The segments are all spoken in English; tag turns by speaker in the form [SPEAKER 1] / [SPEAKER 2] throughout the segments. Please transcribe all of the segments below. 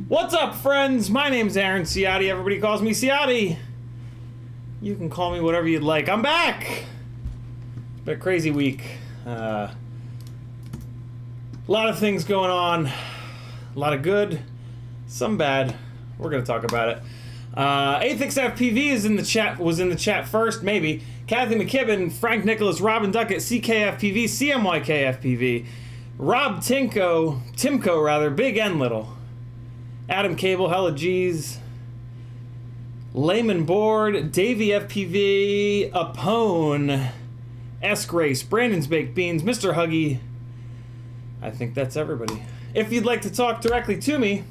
[SPEAKER 1] What's up, friends? My name's Aaron Ciotti. Everybody calls me Ciotti. You can call me whatever you'd like. I'm back! It's been a crazy week. A lot of things going on. A lot of good, some bad. We're gonna talk about it. CiottiFPV is in the chat. Was in the chat first, maybe. Kathy McKibben, Frank Nicholas, Robin Duckett, CKFPV, CMYKFPV, Rob Timko rather, Big N Little, Adam Cable, Hella G's, Layman Board, Davey FPV, Apone, S-Grace, Brandon's Baked Beans, Mr. Huggy. I think that's everybody. If you'd like to talk directly to me,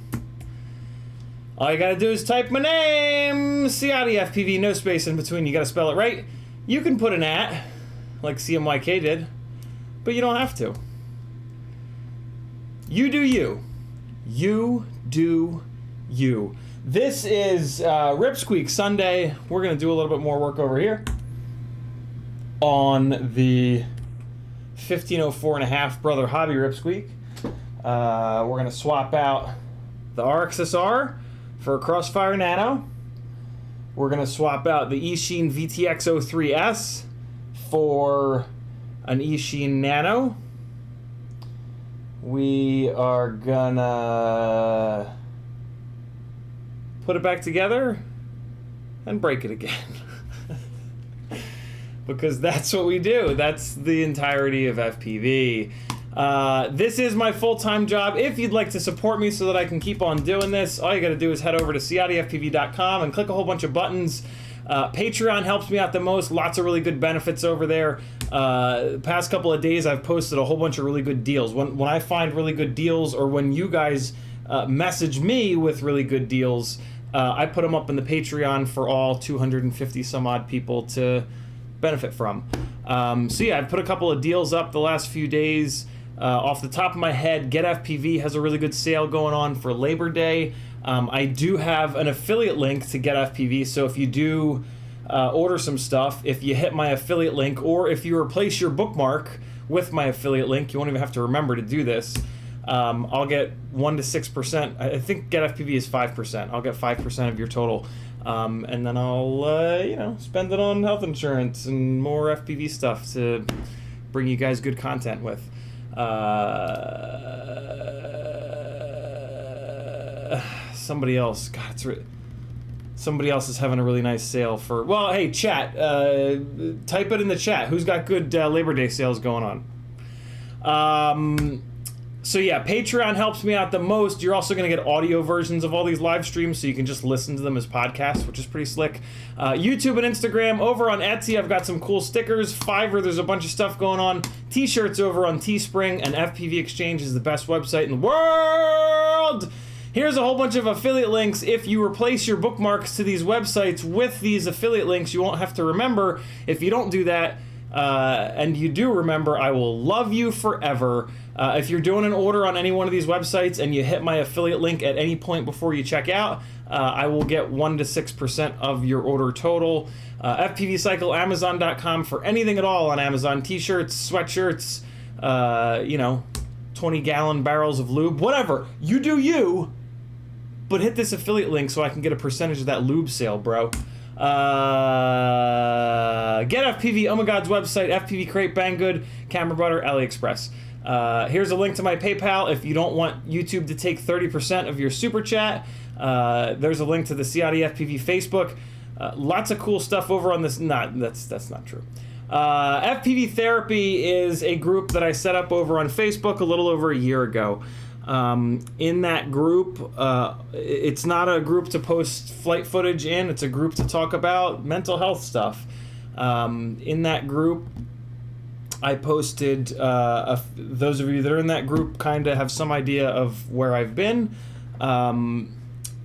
[SPEAKER 1] all you gotta do is type my name, CiottiFPV, no space in between, you gotta spell it right. You can put an @ like CMYK did, but you don't have to. You do you. You do you. This is Squeak Sunday. We're going to do a little bit more work over here on the 1504.5 Brother Hobby Squeak. We're going to swap out the RXSR for a Crossfire Nano. We're going to swap out the Eachine VTX03S for an Eachine Nano. We are gonna put it back together and break it again. Because that's what we do. That's the entirety of FPV. This is my full-time job. If you'd like to support me so that I can keep on doing this, all you gotta do is head over to CiottiFPV.com and click a whole bunch of buttons. Patreon helps me out the most. Lots of really good benefits over there. Past couple of days, I've posted a whole bunch of really good deals. When I find really good deals, or when you guys message me with really good deals, I put them up in the Patreon for all 250 some odd people to benefit from. So yeah, I've put a couple of deals up the last few days. Off the top of my head, Get FPV has a really good sale going on for Labor Day. I do have an affiliate link to Get FPV, so if you do order some stuff, if you hit my affiliate link, or if you replace your bookmark with my affiliate link, you won't even have to remember to do this. I'll get 1 to 6%. I think Get FPV is 5%. I'll get 5% of your total, and then I'll spend it on health insurance and more FPV stuff to bring you guys good content with. Somebody else. God, somebody else is having a really nice sale for. Well, hey, chat. Type it in the chat. Who's got good Labor Day sales going on? So yeah, Patreon helps me out the most. You're also going to get audio versions of all these live streams, so you can just listen to them as podcasts, which is pretty slick. YouTube and Instagram. Over on Etsy, I've got some cool stickers. Fiverr, there's a bunch of stuff going on. T-shirts over on Teespring, and FPV Exchange is the best website in the world. Here's a whole bunch of affiliate links. If you replace your bookmarks to these websites with these affiliate links, you won't have to remember. If you don't do that, and you do remember, I will love you forever. If you're doing an order on any one of these websites and you hit my affiliate link at any point before you check out, I will get 1 to 6% of your order total. FPV Cycle, Amazon.com for anything at all on Amazon. T-shirts, sweatshirts, 20-gallon barrels of lube, whatever. You do you, but hit this affiliate link so I can get a percentage of that lube sale, bro. Get FPV, Oh My God's website, FPV Crate, Banggood, Camera Butter, AliExpress. Here's a link to my PayPal if you don't want YouTube to take 30% of your super chat. There's a link to the CiottiFPV Facebook. Lots of cool stuff over on this. That's not true. FPV Therapy is a group that I set up over on Facebook a little over a year ago. In that group, it's not a group to post flight footage in, it's a group to talk about mental health stuff. In that group, I posted, those of you that are in that group kind of have some idea of where I've been.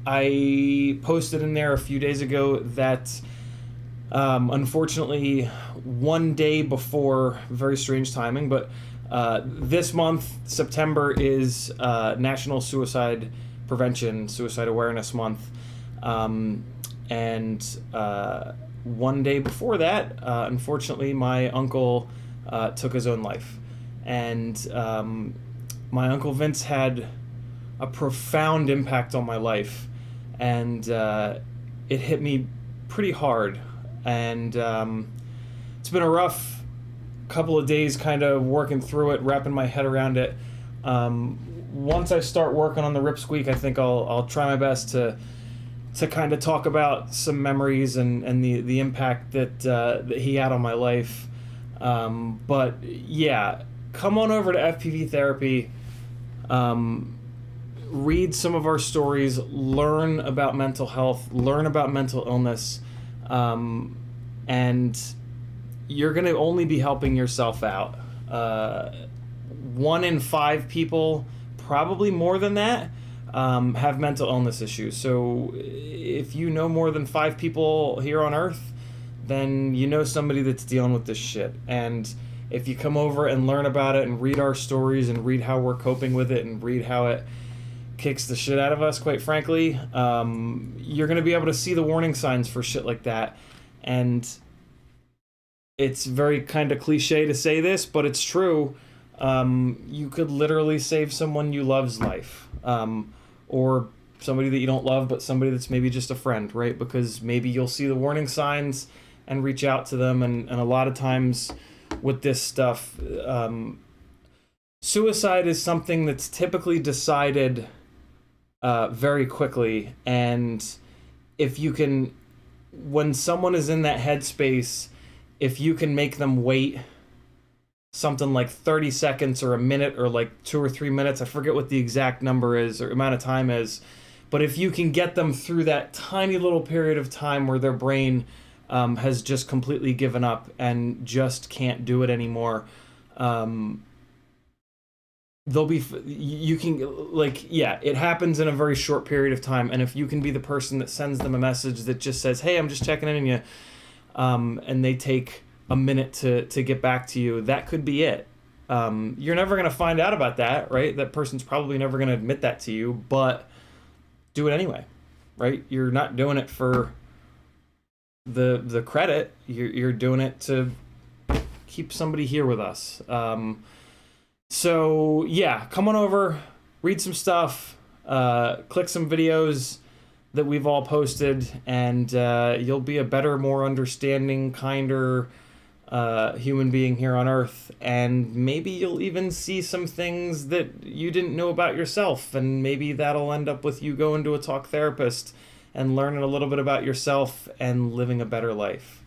[SPEAKER 1] I posted in there a few days ago that unfortunately, one day before, very strange timing, but this month, September, is National Suicide Prevention, Suicide Awareness Month. And one day before that, unfortunately, my uncle took his own life. And my Uncle Vince had a profound impact on my life. And it hit me pretty hard. And it's been a rough couple of days kind of working through it, wrapping my head around it. Once I start working on the Squeak, I think I'll try my best to kind of talk about some memories and the impact that he had on my life. But yeah, come on over to FPV Therapy, read some of our stories, learn about mental health, learn about mental illness, and you're going to only be helping yourself out. 1 in 5 people, probably more than that, have mental illness issues. So if you know more than 5 people here on Earth, then you know somebody that's dealing with this shit. And if you come over and learn about it and read our stories and read how we're coping with it and read how it kicks the shit out of us, quite frankly. You're going to be able to see the warning signs for shit like that. And it's very kind of cliche to say this, but it's true. You could literally save someone you love's life. Or somebody that you don't love, but somebody that's maybe just a friend, right? Because maybe you'll see the warning signs and reach out to them. And a lot of times with this stuff, suicide is something that's typically decided very quickly. And if you can, when someone is in that headspace, if you can make them wait something like 30 seconds or a minute or like 2 or 3 minutes, I forget what the exact number is or amount of time is, but if you can get them through that tiny little period of time where their brain has just completely given up and just can't do it anymore, you can, like, yeah, it happens in a very short period of time. And if you can be the person that sends them a message that just says, hey, I'm just checking in on you, and they take a minute to get back to you, that could be it. You're never going to find out about that, right? That person's probably never going to admit that to you, but do it anyway, right? You're not doing it for the credit. You're doing it to keep somebody here with us. So yeah, come on over, read some stuff, click some videos that we've all posted, and you'll be a better, more understanding, kinder human being here on Earth. And maybe you'll even see some things that you didn't know about yourself, and maybe that'll end up with you going to a talk therapist and learning a little bit about yourself and living a better life.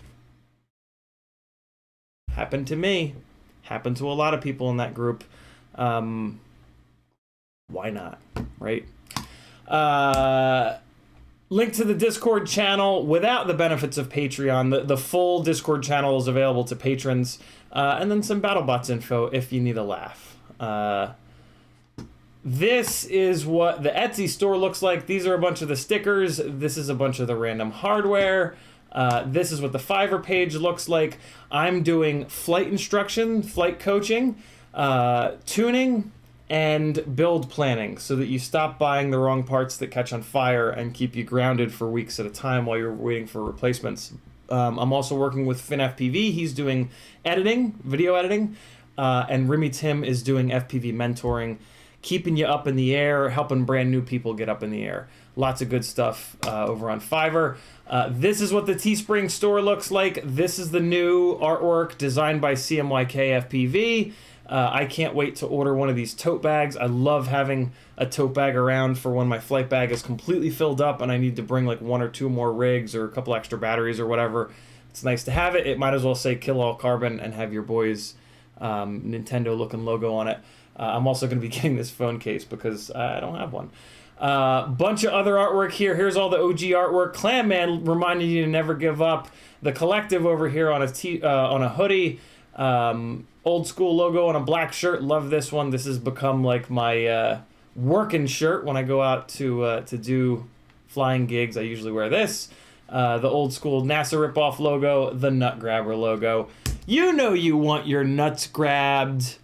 [SPEAKER 1] Happened to me. Happened to a lot of people in that group. Why not, right? Link to the Discord channel without the benefits of Patreon. The full Discord channel is available to patrons. And then some BattleBots info if you need a laugh. This is what the Etsy store looks like. These are a bunch of the stickers. This is a bunch of the random hardware. This is what the Fiverr page looks like. I'm doing flight instruction, flight coaching, tuning, and build planning so that you stop buying the wrong parts that catch on fire and keep you grounded for weeks at a time while you're waiting for replacements. I'm also working with FinFPV. He's doing editing, video editing, and Remy Tim is doing FPV mentoring, keeping you up in the air, helping brand new people get up in the air. Lots of good stuff over on Fiverr. This is what the Teespring store looks like. This is the new artwork designed by CiottiFPV. I can't wait to order one of these tote bags. I love having a tote bag around for when my flight bag is completely filled up and I need to bring like 1 or 2 more rigs or a couple extra batteries or whatever. It's nice to have it. It might as well say Kill All Carbon and have your boys' Nintendo looking logo on it. I'm also going to be getting this phone case because I don't have one. Bunch of other artwork here. Here's all the OG artwork. Clamman reminding you to never give up. The Collective over here on a hoodie. Old school logo on a black shirt. Love this one. This has become like my working shirt when I go out to do flying gigs. I usually wear this. The old school NASA ripoff logo. The Nut Grabber logo. You know you want your nuts grabbed.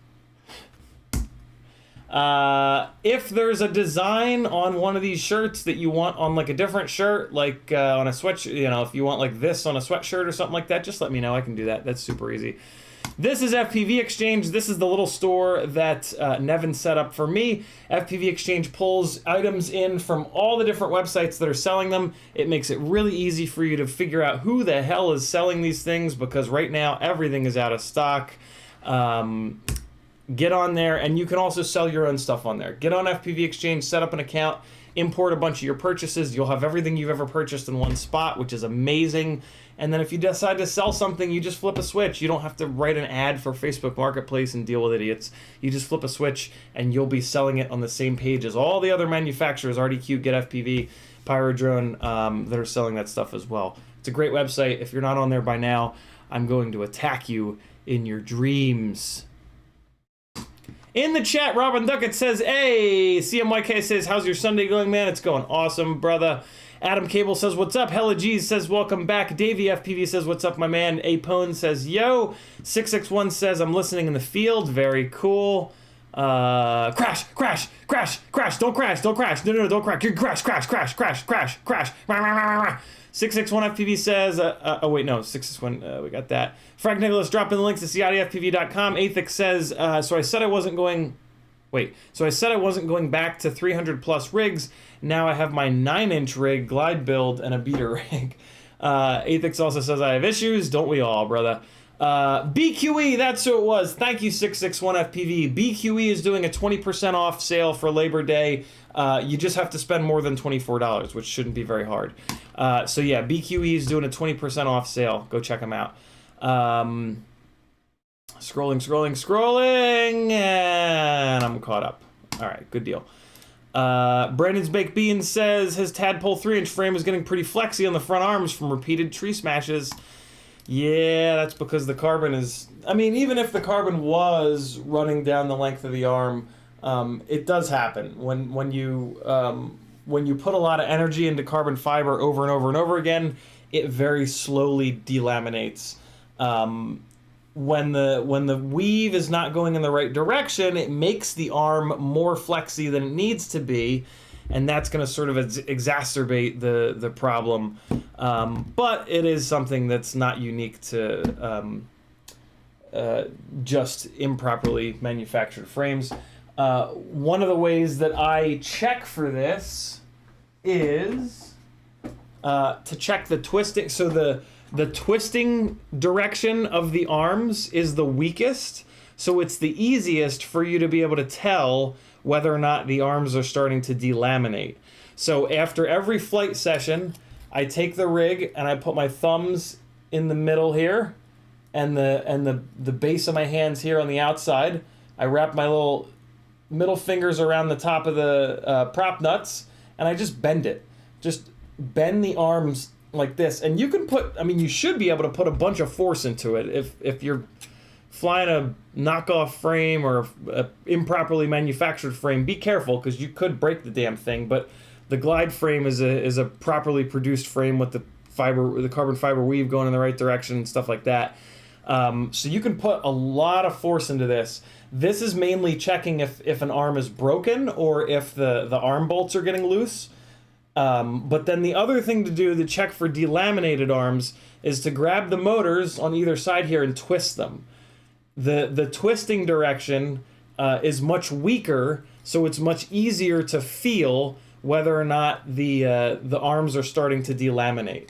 [SPEAKER 1] If there's a design on one of these shirts that you want on like a different shirt, like on a sweatshirt, you know, if you want like this on a sweatshirt or something like that, just let me know. I can do that. That's super easy. This is FPV Exchange. This is the little store that Nevin set up for me. FPV Exchange pulls items in from all the different websites that are selling them. It makes it really easy for you to figure out who the hell is selling these things, because right now everything is out of stock. Get on there, and you can also sell your own stuff on there. Get on FPV Exchange, set up an account, import a bunch of your purchases. You'll have everything you've ever purchased in one spot, which is amazing. And then if you decide to sell something, you just flip a switch. You don't have to write an ad for Facebook Marketplace and deal with idiots. You just flip a switch, and you'll be selling it on the same page as all the other manufacturers, RDQ, Get FPV, Pyrodrone, that are selling that stuff as well. It's a great website. If you're not on there by now, I'm going to attack you in your dreams. In the chat, Robin Duckett says, hey, CMYK says, how's your Sunday going, man? It's going awesome, brother. Adam Cable says, what's up? Hella G's says, welcome back. Davey FPV says, what's up, my man? Apone says, yo. 661 says, I'm listening in the field. Very cool. Crash, crash, crash, crash, don't crash, don't crash, no, don't crash, crash, crash, crash, crash, crash, crash, 661FPV says, oh wait, no, 661, we got that. Frank Nicholas dropping the link to CiottiFPV.com. Athix says, so I said I wasn't going back to 300 plus rigs. Now I have my 9-inch rig, glide build, and a beater rig. Athix also says, I have issues, don't we all, brother? BQE, that's who it was. Thank you, 661FPV. BQE is doing a 20% off sale for Labor Day. You just have to spend more than $24, which shouldn't be very hard. So yeah, BQE is doing a 20% off sale. Go check them out. Scrolling, and I'm caught up. All right, good deal. Brandon's Baked Beans says his Tadpole 3-inch frame is getting pretty flexy on the front arms from repeated tree smashes. Yeah, that's because the carbon is... I mean, even if the carbon was running down the length of the arm, it does happen. When you put a lot of energy into carbon fiber over and over and over again, it very slowly delaminates. When the weave is not going in the right direction, it makes the arm more flexy than it needs to be, and that's going to sort of exacerbate the problem. But it is something that's not unique to just improperly manufactured frames. One of the ways that I check for this is to check the twisting. So the twisting direction of the arms is the weakest, so it's the easiest for you to be able to tell whether or not the arms are starting to delaminate. So after every flight session, I take the rig and I put my thumbs in the middle here and the base of my hands here on the outside. I wrap my little middle fingers around the top of the prop nuts and I just bend it. Just bend the arms like this. And you can put, I mean, you should be able to put a bunch of force into it. If you're flying a knockoff frame or a improperly manufactured frame, be careful because you could break the damn thing. But the glide frame is a properly produced frame with the carbon fiber weave going in the right direction and stuff like that. So you can put a lot of force into this. This is mainly checking if an arm is broken or if the arm bolts are getting loose. But then the other thing to do to check for delaminated arms is to grab the motors on either side here and twist them. The twisting direction is much weaker, so it's much easier to feel whether or not the arms are starting to delaminate.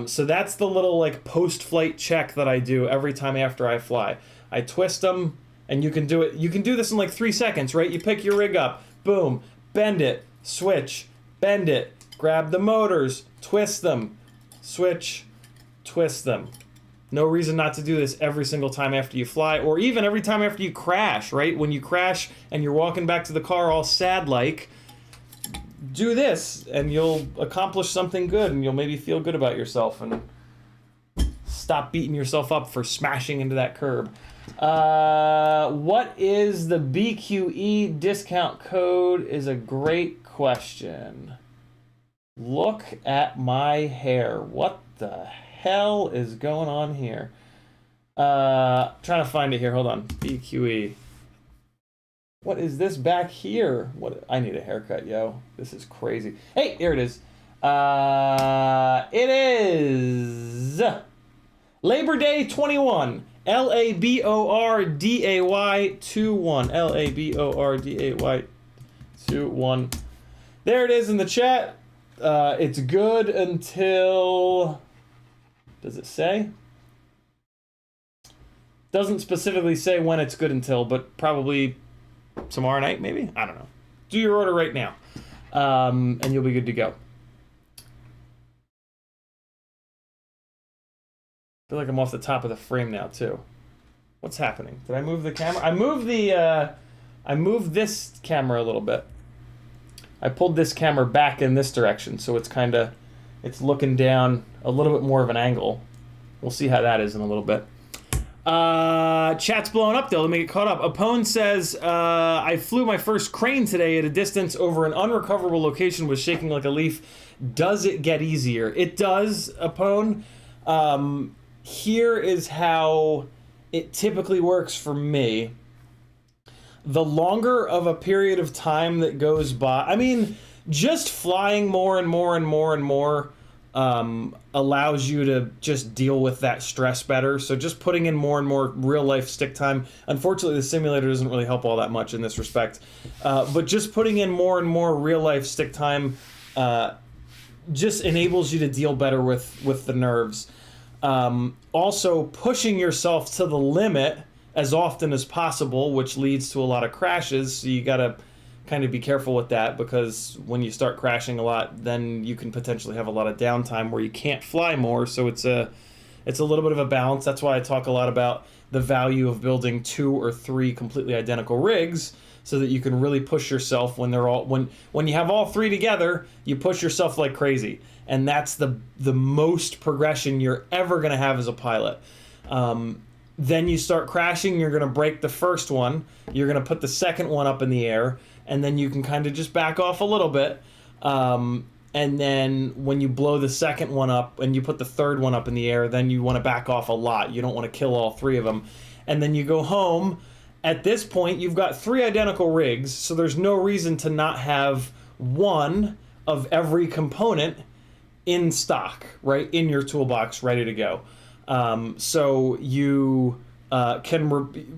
[SPEAKER 1] So that's the little like post-flight check that I do every time after I fly. I twist them, and you can do it. You can do this in like 3 seconds, right? You pick your rig up, boom, bend it, switch, bend it, grab the motors, twist them, switch, twist them. No reason not to do this every single time after you fly, or even every time after you crash, right? When you crash and you're walking back to the car all sad-like, do this, and you'll accomplish something good, and you'll maybe feel good about yourself, and stop beating yourself up for smashing into that curb. What is the BQE discount code is a great question. Look at my hair. What the hell is going on here? Trying to find it here. Hold on. BQE. What is this back here? What? I need a haircut, yo. This is crazy. Hey, here it is. It is Labor Day 21. LABORDAY 21. LABORDAY 21. There it is in the chat. It's good until... Does it say? Doesn't specifically say when it's good until, but probably tomorrow night, maybe? I don't know. Do your order right now, and you'll be good to go. I feel like I'm off the top of the frame now, too. What's happening? Did I move the camera? I moved this camera a little bit. I pulled this camera back in this direction, so it's it's looking down a little bit more of an angle. We'll see how that is in a little bit. Chat's blowing up though. Let me get caught up. Apone says, I flew my first crane today at a distance over an unrecoverable location, was shaking like a leaf. Does it get easier? It does, Apone. Here is how it typically works for me. the longer of a period of time that goes by, I mean, just flying more and more and more and more allows you to just deal with that stress better. So just putting in more and more real life stick time. Unfortunately, the simulator doesn't really help all that much in this respect. But just putting in more and more real life stick time just enables you to deal better with the nerves. Also, pushing yourself to the limit as often as possible, which leads to a lot of crashes. So you gotta kind of be careful with that, because when you start crashing a lot, then you can potentially have a lot of downtime where you can't fly more. So it's a little bit of a balance. That's why I talk a lot about the value of building 2 or 3 completely identical rigs, so that you can really push yourself when they're all when you have all 3 together, you push yourself like crazy. And that's the most progression you're ever going to have as a pilot. Then you start crashing, you're going to break the first one, you're going to put the second one up in the air, and then you can kind of just back off a little bit. And then when you blow the second one up and you put the third one up in the air, then you want to back off a lot. You don't want to kill all 3 of them. And then you go home. At this point, you've got 3 identical rigs, so there's no reason to not have one of every component in stock, right, in your toolbox, ready to go. So you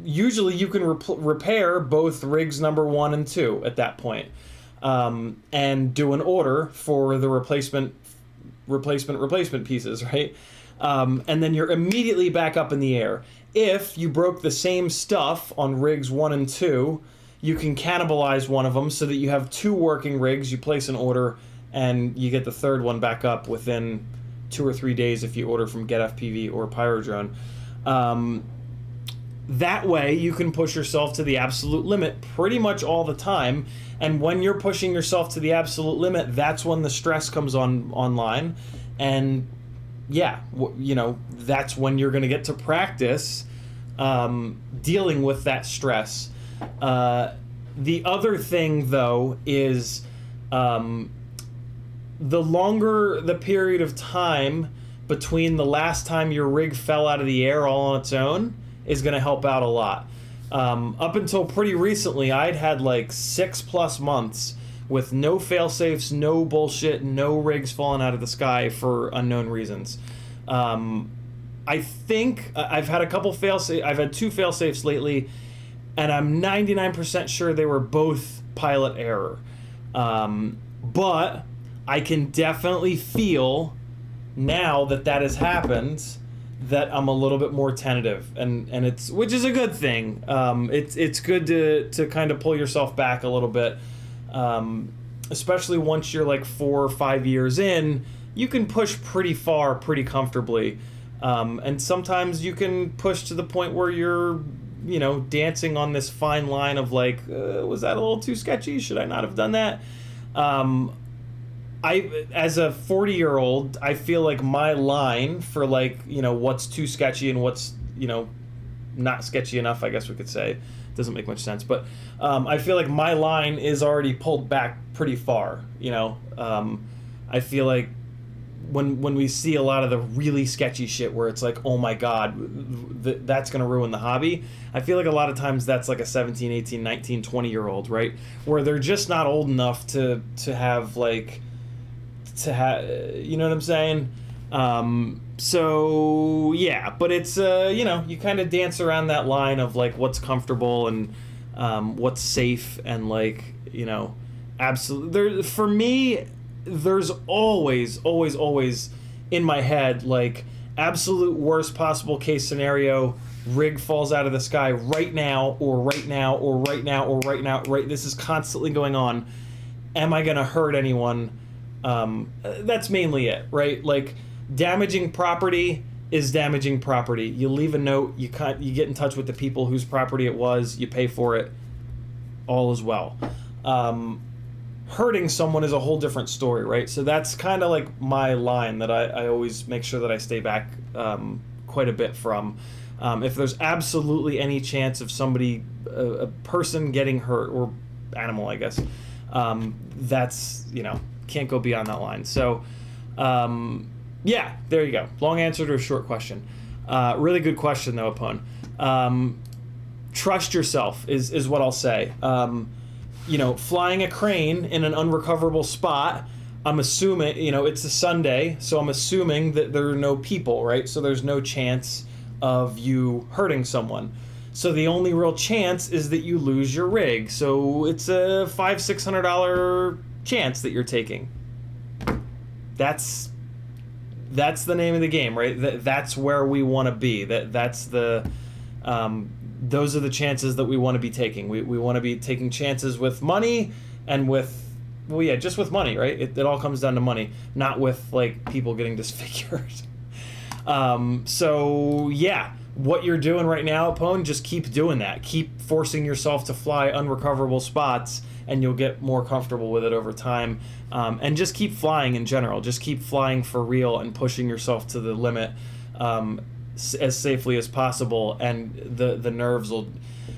[SPEAKER 1] usually you can repair both rigs number 1 and 2 at that point, and do an order for the replacement pieces, right? And then you're immediately back up in the air. If you broke the same stuff on rigs 1 and 2, you can cannibalize one of them so that you have 2 working rigs. You place an order, and you get the third one back up within 2 or 3 days if you order from CiottiFPV or Pyrodrone. That way, you can push yourself to the absolute limit pretty much all the time. And when you're pushing yourself to the absolute limit, that's when the stress comes online. And yeah, that's when you're going to get to practice dealing with that stress. The other thing, though, is the longer the period of time between the last time your rig fell out of the air all on its own is going to help out a lot. Up until pretty recently, I'd had like 6+ months with no fail-safes, no bullshit, no rigs falling out of the sky for unknown reasons. I think I've had a couple fail-safes. I've had 2 fail-safes lately, and I'm 99% sure they were both pilot error. But I can definitely feel now that has happened, that I'm a little bit more tentative, and which is a good thing. It's good to kind of pull yourself back a little bit, especially once you're like 4 or 5 years in. You can push pretty far, pretty comfortably, and sometimes you can push to the point where you're, dancing on this fine line of like, was that a little too sketchy? Should I not have done that? As a 40-year-old, I feel like my line for like, what's too sketchy and what's, not sketchy enough, I guess we could say. Doesn't make much sense, but I feel like my line is already pulled back pretty far. I feel like when we see a lot of the really sketchy shit where it's like, oh my god, that's going to ruin the hobby, I feel like a lot of times that's like a 17, 18, 19, 20-year-old, right? Where they're just not old enough to have like, you know what I'm saying? So yeah, but it's you kind of dance around that line of like what's comfortable and what's safe, and like, absolutely. For me, there's always in my head like absolute worst possible case scenario: rig falls out of the sky right now, or right now, or right now, or right now. Right, this is constantly going on. Am I gonna hurt anyone? That's mainly it, right? Like, damaging property is damaging property. You leave a note, you get in touch with the people whose property it was, you pay for it, all is well. Hurting someone is a whole different story, right? So that's kind of like my line that I always make sure that I stay back quite a bit from. If there's absolutely any chance of somebody, a person getting hurt, or animal, I guess, that's, can't go beyond that line. So, yeah, there you go. Long answer to a short question. Really good question, though, Apone. trust yourself is what I'll say. You know, flying a crane in an unrecoverable spot, I'm assuming, you know, it's a Sunday, so I'm assuming that there are no people, right? So there's no chance of you hurting someone. So the only real chance is that you lose your rig. So it's a $500-600 chance that you're taking. That's the name of the game, right? That's where we want to be. That's the those are the chances that we want to be taking. We want to be taking chances with money and with, well, yeah, just with money, right? It all comes down to money, not with like people getting disfigured. So yeah, what you're doing right now, Pone, just keep doing that. Keep forcing yourself to fly unrecoverable spots, and you'll get more comfortable with it over time. And just keep flying in general. Just keep flying for real and pushing yourself to the limit as safely as possible. And the nerves will,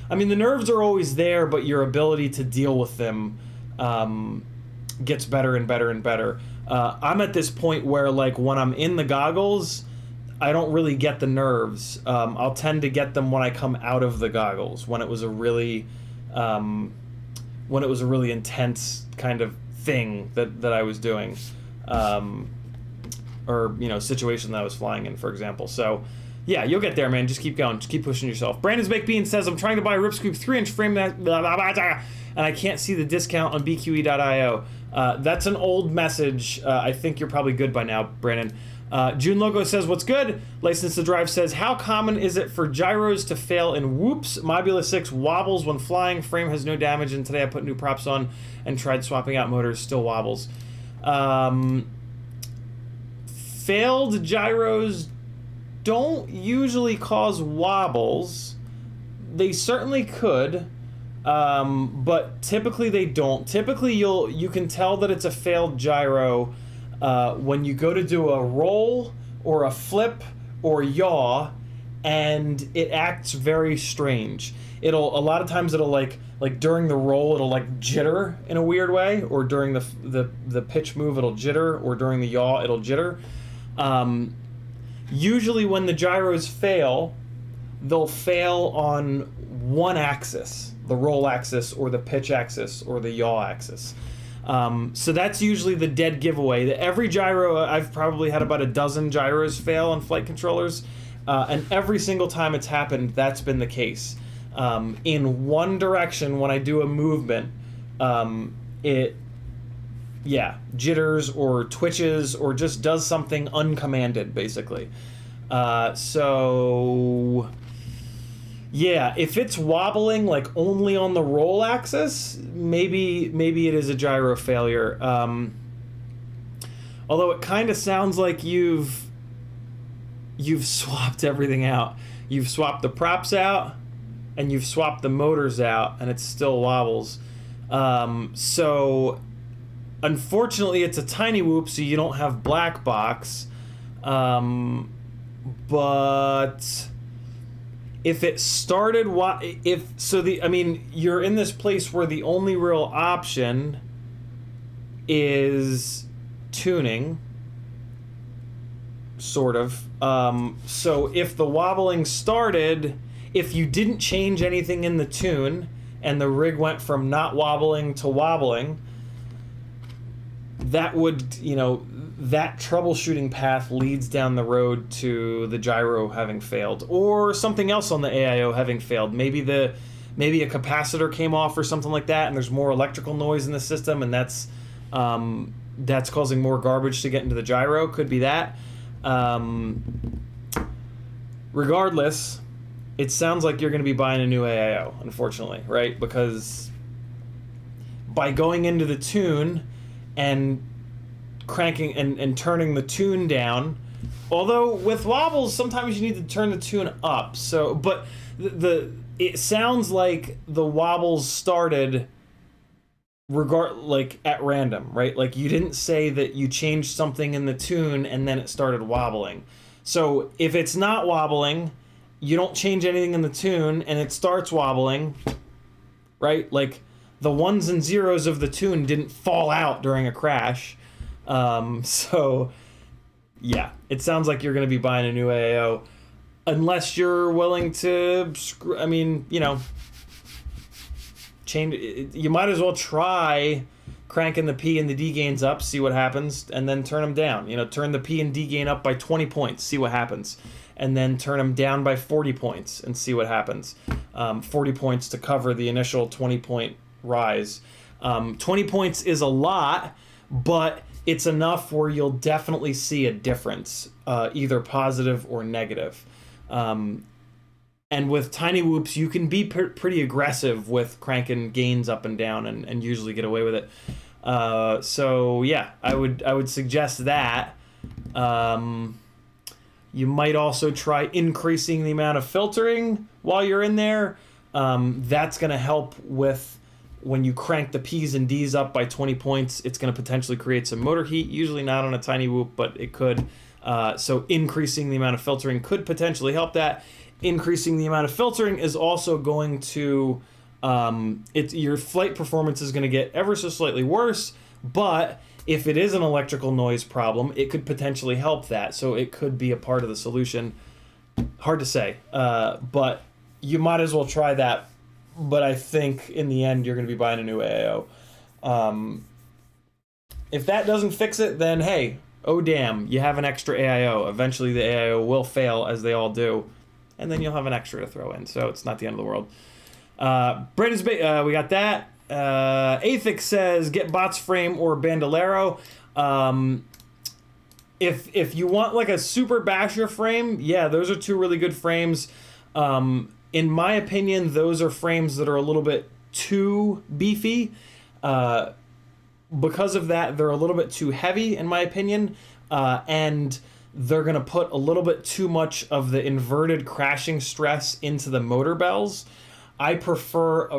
[SPEAKER 1] I mean, the nerves are always there, but your ability to deal with them gets better and better and better. I'm at this point where, like, when I'm in the goggles, I don't really get the nerves. I'll tend to get them when I come out of the goggles, when it was a really intense kind of thing that I was doing, or, you know, situation that I was flying in, for example. So yeah, you'll get there, man. Just keep going. Just keep pushing yourself. Brandon's Baked Bean says, I'm trying to buy a Ripscoop 3-inch frame that blah, blah, blah, blah, and I can't see the discount on BQE.io. That's an old message. I think you're probably good by now, Brandon. June Logo says, what's good? License to Drive says, how common is it for gyros to fail in whoops? Mobula 6 wobbles when flying. Frame has no damage, and today I put new props on and tried swapping out motors. Still wobbles. Failed gyros don't usually cause wobbles. They certainly could, but typically they don't. Typically you can tell that it's a failed gyro when you go to do a roll or a flip or yaw, and it acts very strange. A lot of times it'll like during the roll it'll like jitter in a weird way, or during the pitch move it'll jitter, or during the yaw it'll jitter. Usually when the gyros fail, they'll fail on one axis, the roll axis or the pitch axis or the yaw axis. So that's usually the dead giveaway. Every gyro, I've probably had about a dozen gyros fail on flight controllers, and every single time it's happened, that's been the case. In one direction, when I do a movement, it jitters or twitches or just does something uncommanded, basically. So yeah, if it's wobbling like only on the roll axis, maybe it is a gyro failure. Although it kind of sounds like you've swapped everything out. You've swapped the props out and you've swapped the motors out, and it still wobbles. So unfortunately, it's a tiny whoop, so you don't have black box. But if it started, you're in this place where the only real option is tuning, sort of. So if the wobbling started, if you didn't change anything in the tune and the rig went from not wobbling to wobbling, that would, that troubleshooting path leads down the road to the gyro having failed, or something else on the AIO having failed. Maybe a capacitor came off or something like that, and there's more electrical noise in the system, and that's causing more garbage to get into the gyro. Could be that. Regardless, it sounds like you're going to be buying a new AIO, unfortunately, right? Because by going into the tune and cranking and turning the tune down, although with wobbles sometimes you need to turn the tune up. So, but it sounds like the wobbles started at random, right? Like you didn't say that you changed something in the tune and then it started wobbling. So if it's not wobbling, you don't change anything in the tune and it starts wobbling, right? Like the ones and zeros of the tune didn't fall out during a crash. So yeah, it sounds like you're going to be buying a new AAO. unless you're willing to, change. You might as well try cranking the P and the D gains up, see what happens, and then turn them down. Turn the P and D gain up by 20 points, see what happens, and then turn them down by 40 points and see what happens. 40 points to cover the initial 20-point rise. 20 points is a lot, but it's enough where you'll definitely see a difference, either positive or negative. And with tiny whoops, you can be pretty aggressive with cranking gains up and down and usually get away with it. So yeah, I would suggest that. You might also try increasing the amount of filtering while you're in there. That's going to help with when you crank the P's and D's up by 20 points. It's going to potentially create some motor heat, usually not on a tiny whoop, but it could. So increasing the amount of filtering could potentially help that. Increasing the amount of filtering is also going to, your flight performance is going to get ever so slightly worse, but if it is an electrical noise problem, it could potentially help that. So it could be a part of the solution. Hard to say, but you might as well try that. But I think in the end, you're going to be buying a new AIO. If that doesn't fix it, then hey, oh damn, you have an extra AIO. Eventually the AIO will fail, as they all do, and then you'll have an extra to throw in, so it's not the end of the world. Brandon's we got that. Athix says, get Bots Frame or Bandolero. If you want like a super basher frame, yeah, those are two really good frames. In my opinion, those are frames that are a little bit too beefy. Because of that, they're a little bit too heavy, in my opinion, and they're going to put a little bit too much of the inverted crashing stress into the motor bells. I prefer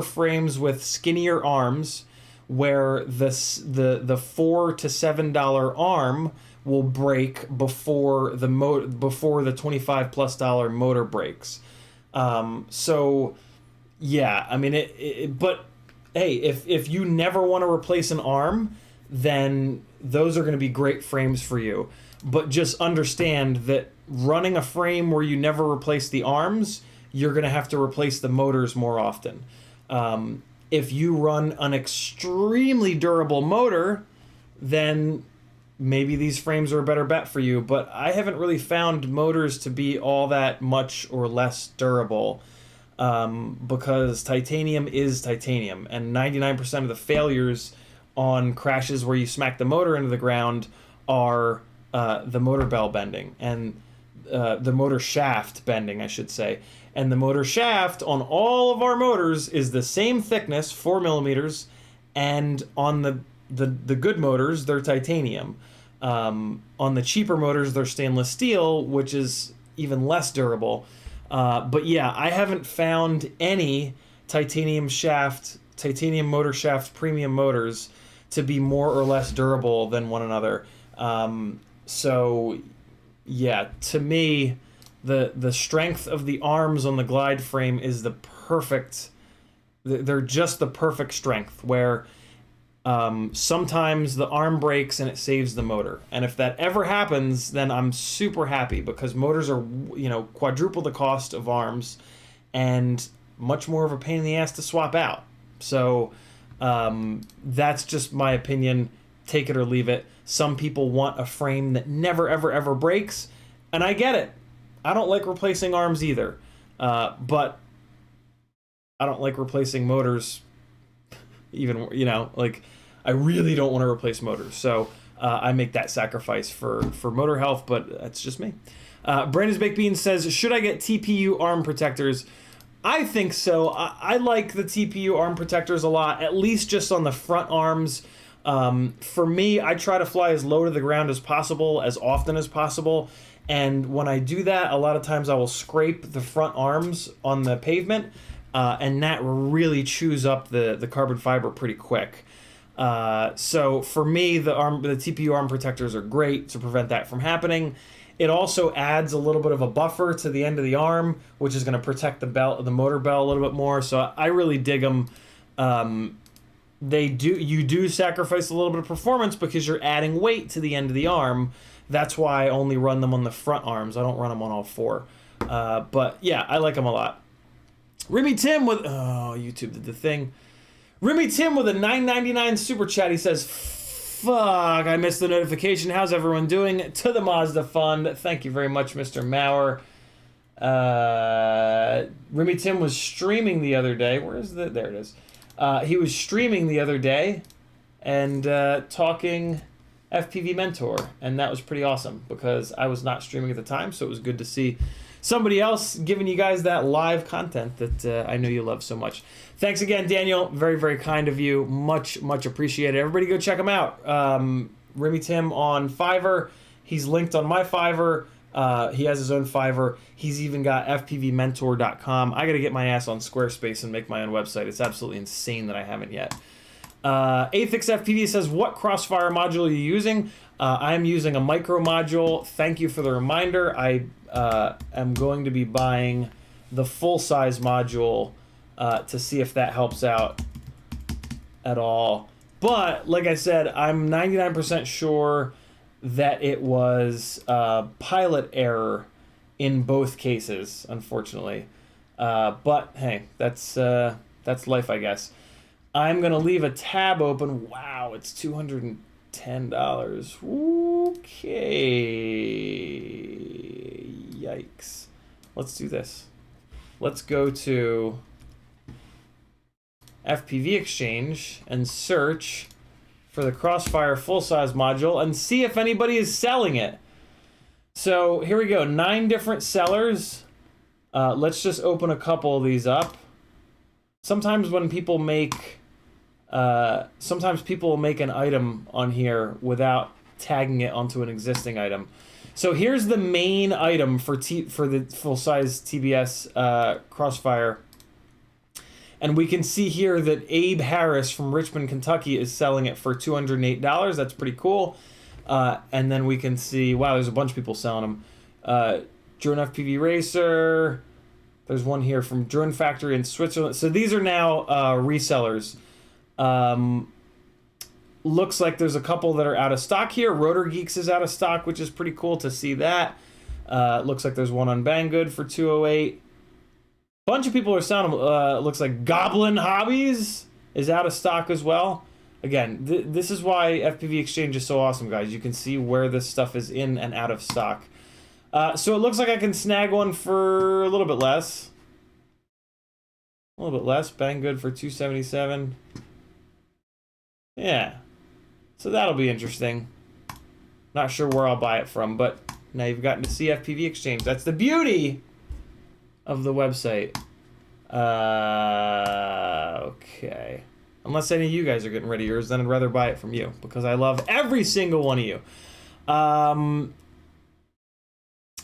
[SPEAKER 1] frames with skinnier arms, where the $4 to $7 arm will break before the $25+ motor breaks. So yeah, I mean but hey, if you never want to replace an arm, then those are going to be great frames for you. But just understand that running a frame where you never replace the arms, you're going to have to replace the motors more often. If you run an extremely durable motor, then maybe these frames are a better bet for you. But I haven't really found motors to be all that much or less durable, because titanium is titanium, and 99% of the failures on crashes where you smack the motor into the ground are the motor bell bending and the motor shaft bending, I should say. And the motor shaft on all of our motors is the same thickness, 4 millimeters, and on the good motors, they're titanium. On the cheaper motors, they're stainless steel, which is even less durable. But yeah, I haven't found any titanium motor shaft premium motors to be more or less durable than one another. So yeah, to me, the strength of the arms on the glide frame is they're just the perfect strength, where sometimes the arm breaks and it saves the motor. And if that ever happens, then I'm super happy, because motors are, quadruple the cost of arms and much more of a pain in the ass to swap out. So that's just my opinion. Take it or leave it. Some people want a frame that never, ever, ever breaks, and I get it. I don't like replacing arms either, but I don't like replacing motors even, I really don't want to replace motors. So I make that sacrifice for motor health, but that's just me. Brandon's Baked Beans says, should I get TPU arm protectors? I think so. I like the TPU arm protectors a lot, at least just on the front arms. For me, I try to fly as low to the ground as possible, as often as possible. And when I do that, a lot of times I will scrape the front arms on the pavement, and that really chews up the carbon fiber pretty quick. So for me, the TPU arm protectors are great to prevent that from happening. It also adds a little bit of a buffer to the end of the arm, which is going to protect the motor bell a little bit more. So I really dig them. You do sacrifice a little bit of performance because you're adding weight to the end of the arm. That's why I only run them on the front arms. I don't run them on all four. But yeah, I like them a lot. Remy Tim with, oh, YouTube did the thing. Remy Tim with a $9.99 super chat. He says, fuck, I missed the notification. How's everyone doing? To the Mazda Fund. Thank you very much, Mr. Maurer. Remy Tim was streaming the other day. Where is the, there it is. He was streaming the other day and talking FPV Mentor, and that was pretty awesome because I was not streaming at the time, so it was good to see somebody else giving you guys that live content that I know you love so much. Thanks again, Daniel. Very, very kind of you. Much, much appreciated. Everybody go check him out. Remy Tim on Fiverr. He's linked on my Fiverr. He has his own Fiverr. He's even got fpvmentor.com. I got to get my ass on Squarespace and make my own website. It's absolutely insane that I haven't yet. Athix FPV says, what Crossfire module are you using? I'm using a micro module. Thank you for the reminder. I am going to be buying the full-size module to see if that helps out at all. But, like I said, I'm 99% sure that it was pilot error in both cases, unfortunately. But, hey, that's life, I guess. I'm going to leave a tab open. Wow, it's $210. Okay. Yikes. Let's do this. Let's go to FPV Exchange and search for the Crossfire full-size module and see if anybody is selling it. So here we go. 9 different sellers. Let's just open a couple of these up. Sometimes when people make... sometimes people will make an item on here without tagging it onto an existing item. So here's the main item for the full-size TBS Crossfire. And we can see here that Abe Harris from Richmond, Kentucky is selling it for $208. That's pretty cool. And then we can see, wow, there's a bunch of people selling them. Drone FPV Racer. There's one here from Drone Factory in Switzerland. So these are now resellers. Looks like there's a couple that are out of stock here. Rotor Geeks is out of stock, which is pretty cool to see that. Looks like there's one on Banggood for $208. Bunch of people are selling them. Looks like Goblin Hobbies is out of stock as well. Again, this is why FPV Exchange is so awesome, guys. You can see where this stuff is in and out of stock. So it looks like I can snag one for a little bit less. A little bit less. Banggood for $277. Yeah. So that'll be interesting. Not sure where I'll buy it from, but now you've gotten to see FPV Exchange. That's the beauty of the website. Okay. Unless any of you guys are getting rid of yours, then I'd rather buy it from you because I love every single one of you.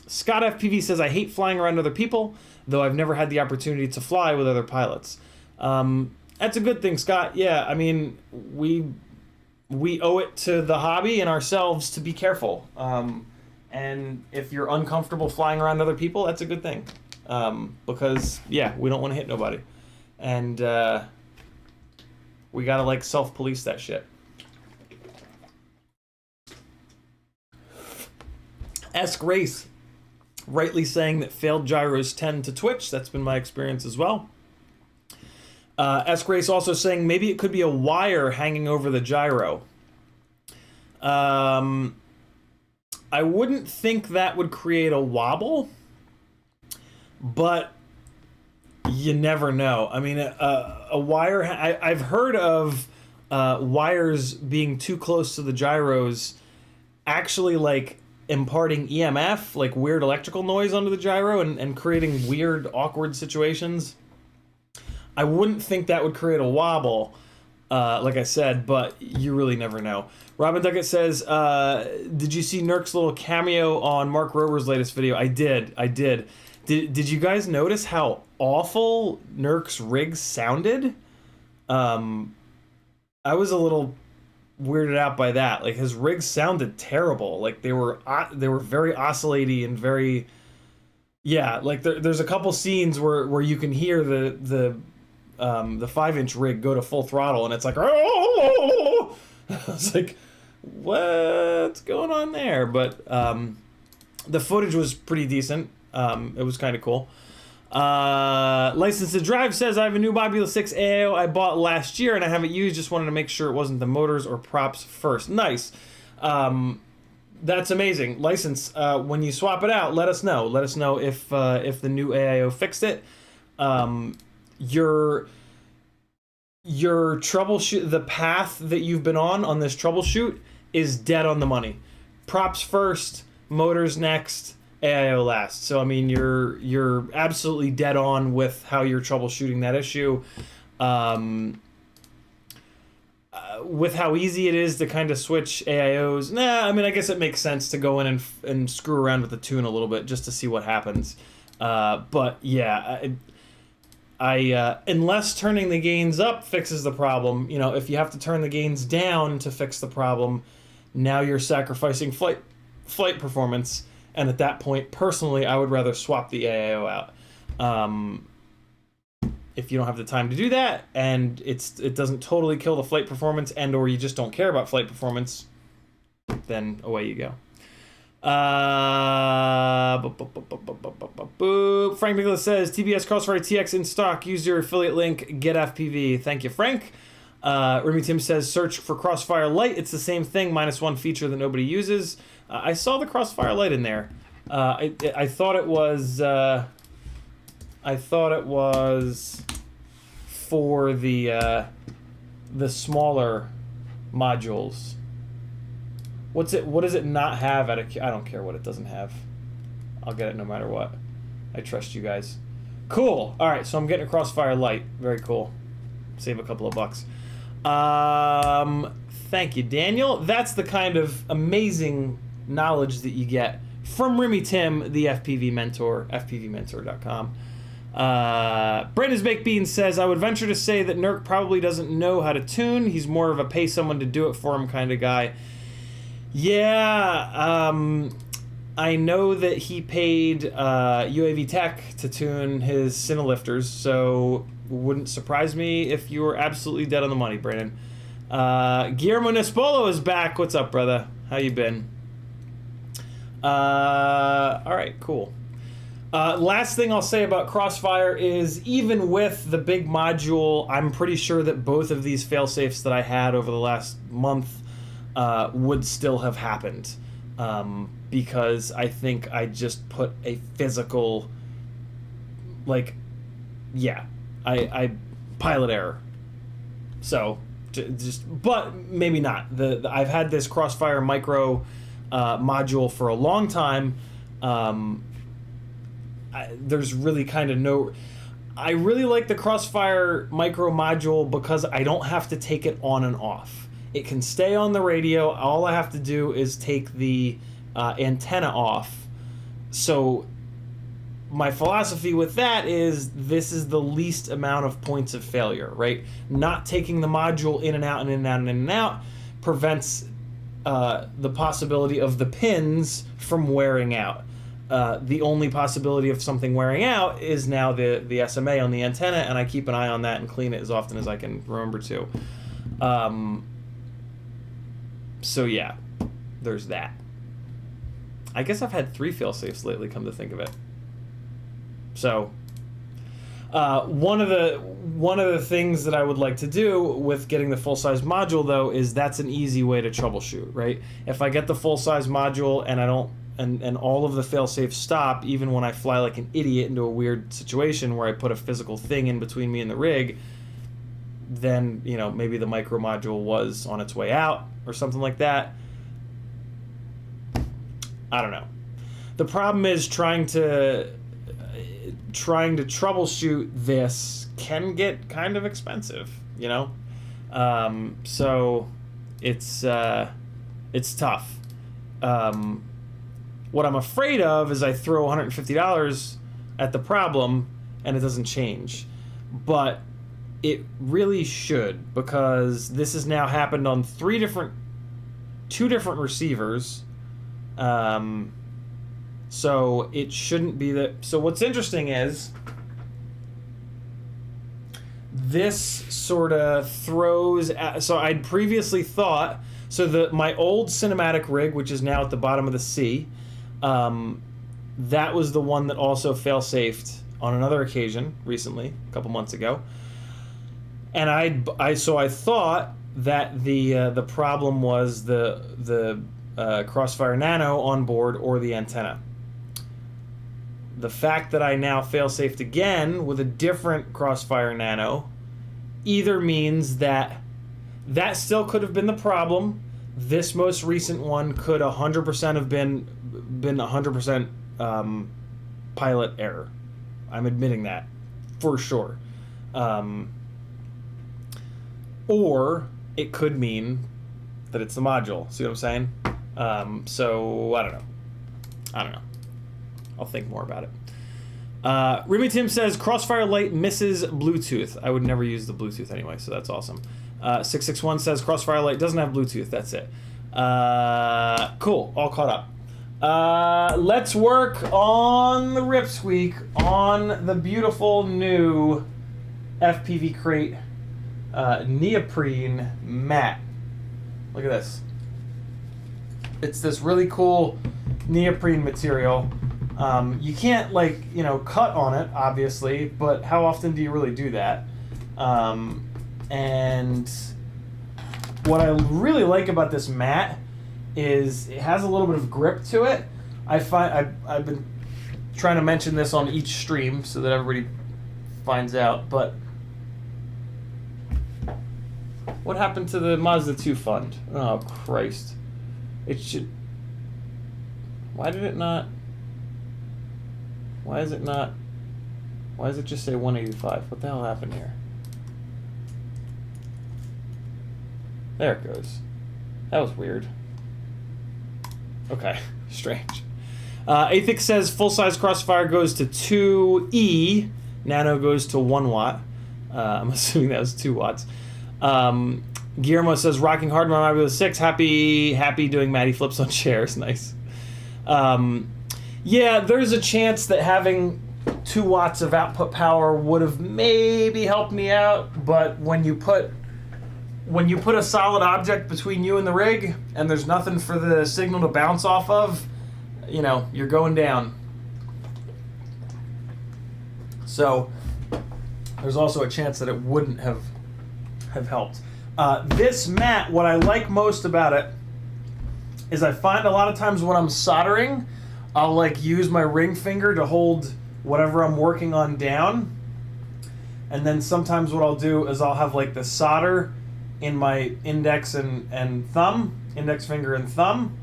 [SPEAKER 1] Scott FPV says, I hate flying around other people, though I've never had the opportunity to fly with other pilots. That's a good thing, Scott. Yeah, I mean, we owe it to the hobby and ourselves to be careful. And if you're uncomfortable flying around other people, that's a good thing. Because, yeah, we don't want to hit nobody. And we gotta, like, self-police that shit. Ask Race, rightly saying that failed gyros tend to twitch. That's been my experience as well. Ask Race also saying maybe it could be a wire hanging over the gyro. I wouldn't think that would create a wobble, but you never know. I mean, a wire... I've heard of wires being too close to the gyros actually, like, imparting EMF, like weird electrical noise onto the gyro and creating weird, awkward situations. I wouldn't think that would create a wobble, like I said, but you really never know. Robin Duckett says, did you see Nurk's little cameo on Mark Rober's latest video? I did. Did you guys notice how awful Nurk's rig sounded? I was a little weirded out by that. Like, his rigs sounded terrible. Like, they were very oscillating and very... Yeah, like, there's a couple scenes where you can hear the 5-inch rig go to full throttle, and it's like... It's like, what's going on there? But the footage was pretty decent. It was kind of cool. License to Drive says, I have a new Mobula 6 AO I bought last year and I haven't used. Just wanted to make sure it wasn't the motors or props first. Nice. That's amazing. License, when you swap it out, let us know. Let us know if the new AIO fixed it. Your troubleshoot, the path that you've been on this troubleshoot is dead on the money. Props first, motors next, AIO last. So I mean, you're absolutely dead on with how you're troubleshooting that issue. With how easy it is to kind of switch AIOs, I mean, I guess it makes sense to go in and screw around with the tune a little bit just to see what happens. But yeah, I unless turning the gains up fixes the problem, you know, if you have to turn the gains down to fix the problem, now you're sacrificing flight performance. And at that point, personally, I would rather swap the AIO out. If you don't have the time to do that, and it doesn't totally kill the flight performance, and or you just don't care about flight performance, then away you go. Frank Nicholas says, TBS Crossfire TX in stock. Use your affiliate link, get FPV. Thank you, Frank. Remy Tim says, search for Crossfire Lite. It's the same thing, -1 feature that nobody uses. I saw the Crossfire Lite in there. I thought it was... I thought it was for the smaller modules. What does it not have I don't care what it doesn't have. I'll get it no matter what. I trust you guys. Cool. All right, so I'm getting a Crossfire Lite. Very cool. Save a couple of bucks. Thank you, Daniel. That's the kind of amazing knowledge that you get from Remy Tim, the FPV mentor, fpvmentor.com. Brandon's Baked Beans says, I would venture to say that Nurk probably doesn't know how to tune. He's more of a pay someone to do it for him kind of guy. Yeah, I know that he paid UAV Tech to tune his Cinelifters, so wouldn't surprise me if you were absolutely dead on the money, Brandon. Guillermo Nespolo is back. What's up, brother? How you been? All right, cool. Last thing I'll say about Crossfire is, even with the big module, I'm pretty sure that both of these failsafes that I had over the last month would still have happened. Because I think I just put a physical, like, yeah, I pilot error. So, but maybe not. I've had this Crossfire Micro module for a long time. There's really kind of no... I really like the Crossfire Micro module because I don't have to take it on and off. It can stay on the radio. All I have to do is take the antenna off. So my philosophy with that is, this is the least amount of points of failure, right? Not taking the module in and out and in and out and in and out prevents the possibility of the pins from wearing out. The only possibility of something wearing out is now the SMA on the antenna, and I keep an eye on that and clean it as often as I can remember to. So yeah, there's that. I guess I've had 3 failsafes lately, come to think of it. So one of the things that I would like to do with getting the full-size module, though, is that's an easy way to troubleshoot, right? If I get the full-size module and I don't, and all of the fail-safes stop, even when I fly like an idiot into a weird situation where I put a physical thing in between me and the rig, then, you know, maybe the micro module was on its way out or something like that. I don't know. The problem is trying to troubleshoot this can get kind of expensive, you know? So it's tough. What I'm afraid of is I throw $150 at the problem and it doesn't change. But it really should, because this has now happened on 2 different receivers. So it shouldn't be that. So what's interesting is this sort of throws. So I'd previously thought So my old cinematic rig, which is now at the bottom of the sea, that was the one that also fail-safed on another occasion recently, a couple months ago. And I thought that the problem was the Crossfire Nano on board or the antenna. The fact that I now fail-safed again with a different Crossfire Nano either means that still could have been the problem. This most recent one could 100% have been 100% pilot error. I'm admitting that for sure. Or it could mean that it's the module. See what I'm saying? So I don't know. I'll think more about it. Remy Tim says Crossfire Lite misses Bluetooth. I would never use the Bluetooth anyway, so that's awesome. 661 says Crossfire Lite doesn't have Bluetooth. That's it. Cool. All caught up. Let's work on the Rip Squeak on the beautiful new FPV crate neoprene mat. Look at this. It's this really cool neoprene material. You can't cut on it, obviously, but how often do you really do that? And what I really like about this mat is it has a little bit of grip to it. I've been trying to mention this on each stream so that everybody finds out, but what happened to the Mazda 2 fund? Oh, Christ. It should... Why did it not... Why is it not... Why does it just say 185? What the hell happened here? There it goes. That was weird. Okay, strange. Athix says full-size Crossfire goes to 2E. Nano goes to 1 watt. I'm assuming that was 2 watts. Guillermo says rocking hard on my 6. Happy doing Matty flips on chairs. Nice. Yeah, there's a chance that having 2 watts of output power would have maybe helped me out, but when you put a solid object between you and the rig and there's nothing for the signal to bounce off of, you're going down. So there's also a chance that it wouldn't have helped. This mat, what I like most about it is I find a lot of times when I'm soldering, I'll use my ring finger to hold whatever I'm working on down. And then sometimes what I'll do is I'll have the solder in my index and thumb, index finger and thumb,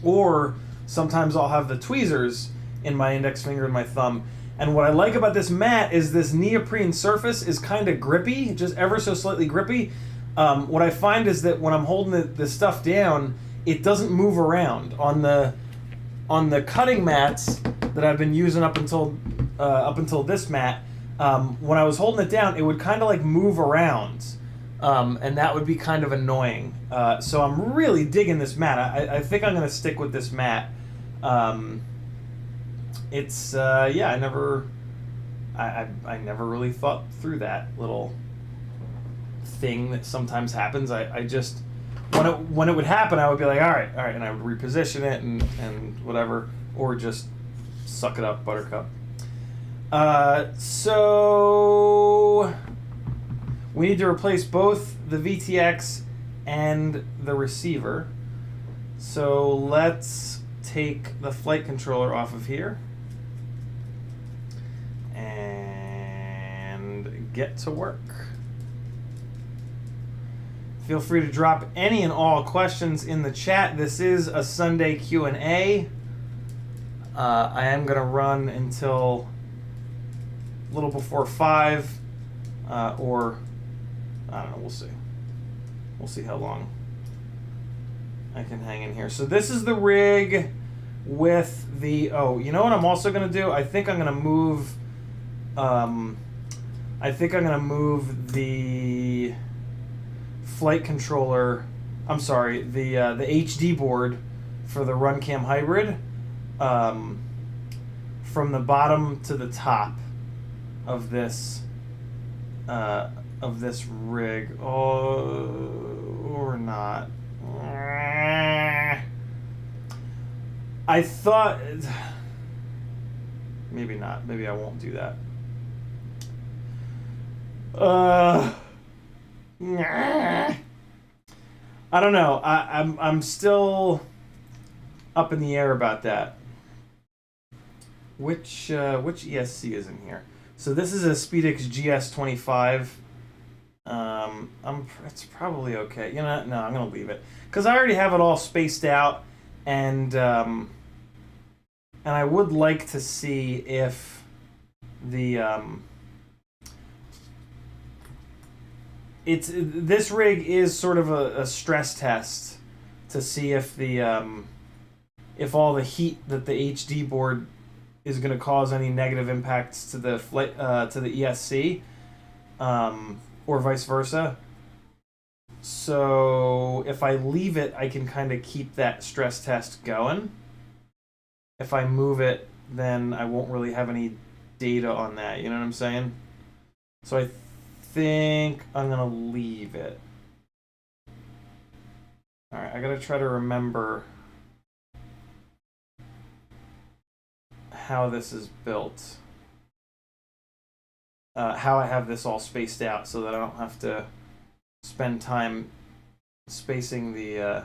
[SPEAKER 1] or sometimes I'll have the tweezers in my index finger and my thumb. And what I like about this mat is this neoprene surface is kind of grippy, just ever so slightly grippy. What I find is that when I'm holding the stuff down, it doesn't move around. On the cutting mats that I've been using up until this mat, when I was holding it down, it would kind of move around, and that would be kind of annoying. So I'm really digging this mat. I think I'm going to stick with this mat. It's yeah, I never really thought through that little thing that sometimes happens. I just when it would happen, I would be like, all right, and I would reposition it and whatever, or just suck it up, Buttercup. So we need to replace both the VTX and the receiver. So let's take the flight controller off of here and get to work. Feel free to drop any and all questions in the chat. This is a Sunday Q&A. I am going to run until a little before 5, or I don't know, we'll see. We'll see how long I can hang in here. So this is the rig with the, oh, you know what I'm also going to do? I think I'm going to move the flight controller, I'm sorry, the HD board for the RunCam Hybrid from the bottom to the top of this rig. Oh, or not. I thought... Maybe not. Maybe I won't do that. I don't know. I'm still up in the air about that. Which ESC is in here? So this is a Speedix GS25. It's probably okay. You know, no, I'm gonna leave it because I already have it all spaced out, and I would like to see if the this rig is sort of a stress test to see if the if all the heat that the HD board is going to cause any negative impacts to the ESC, or vice versa. So if I leave it, I can kind of keep that stress test going. If I move it, then I won't really have any data on that. You know what I'm saying? So I think I'm gonna leave it. All right, I gotta try to remember how this is built, how I have this all spaced out so that I don't have to spend time spacing the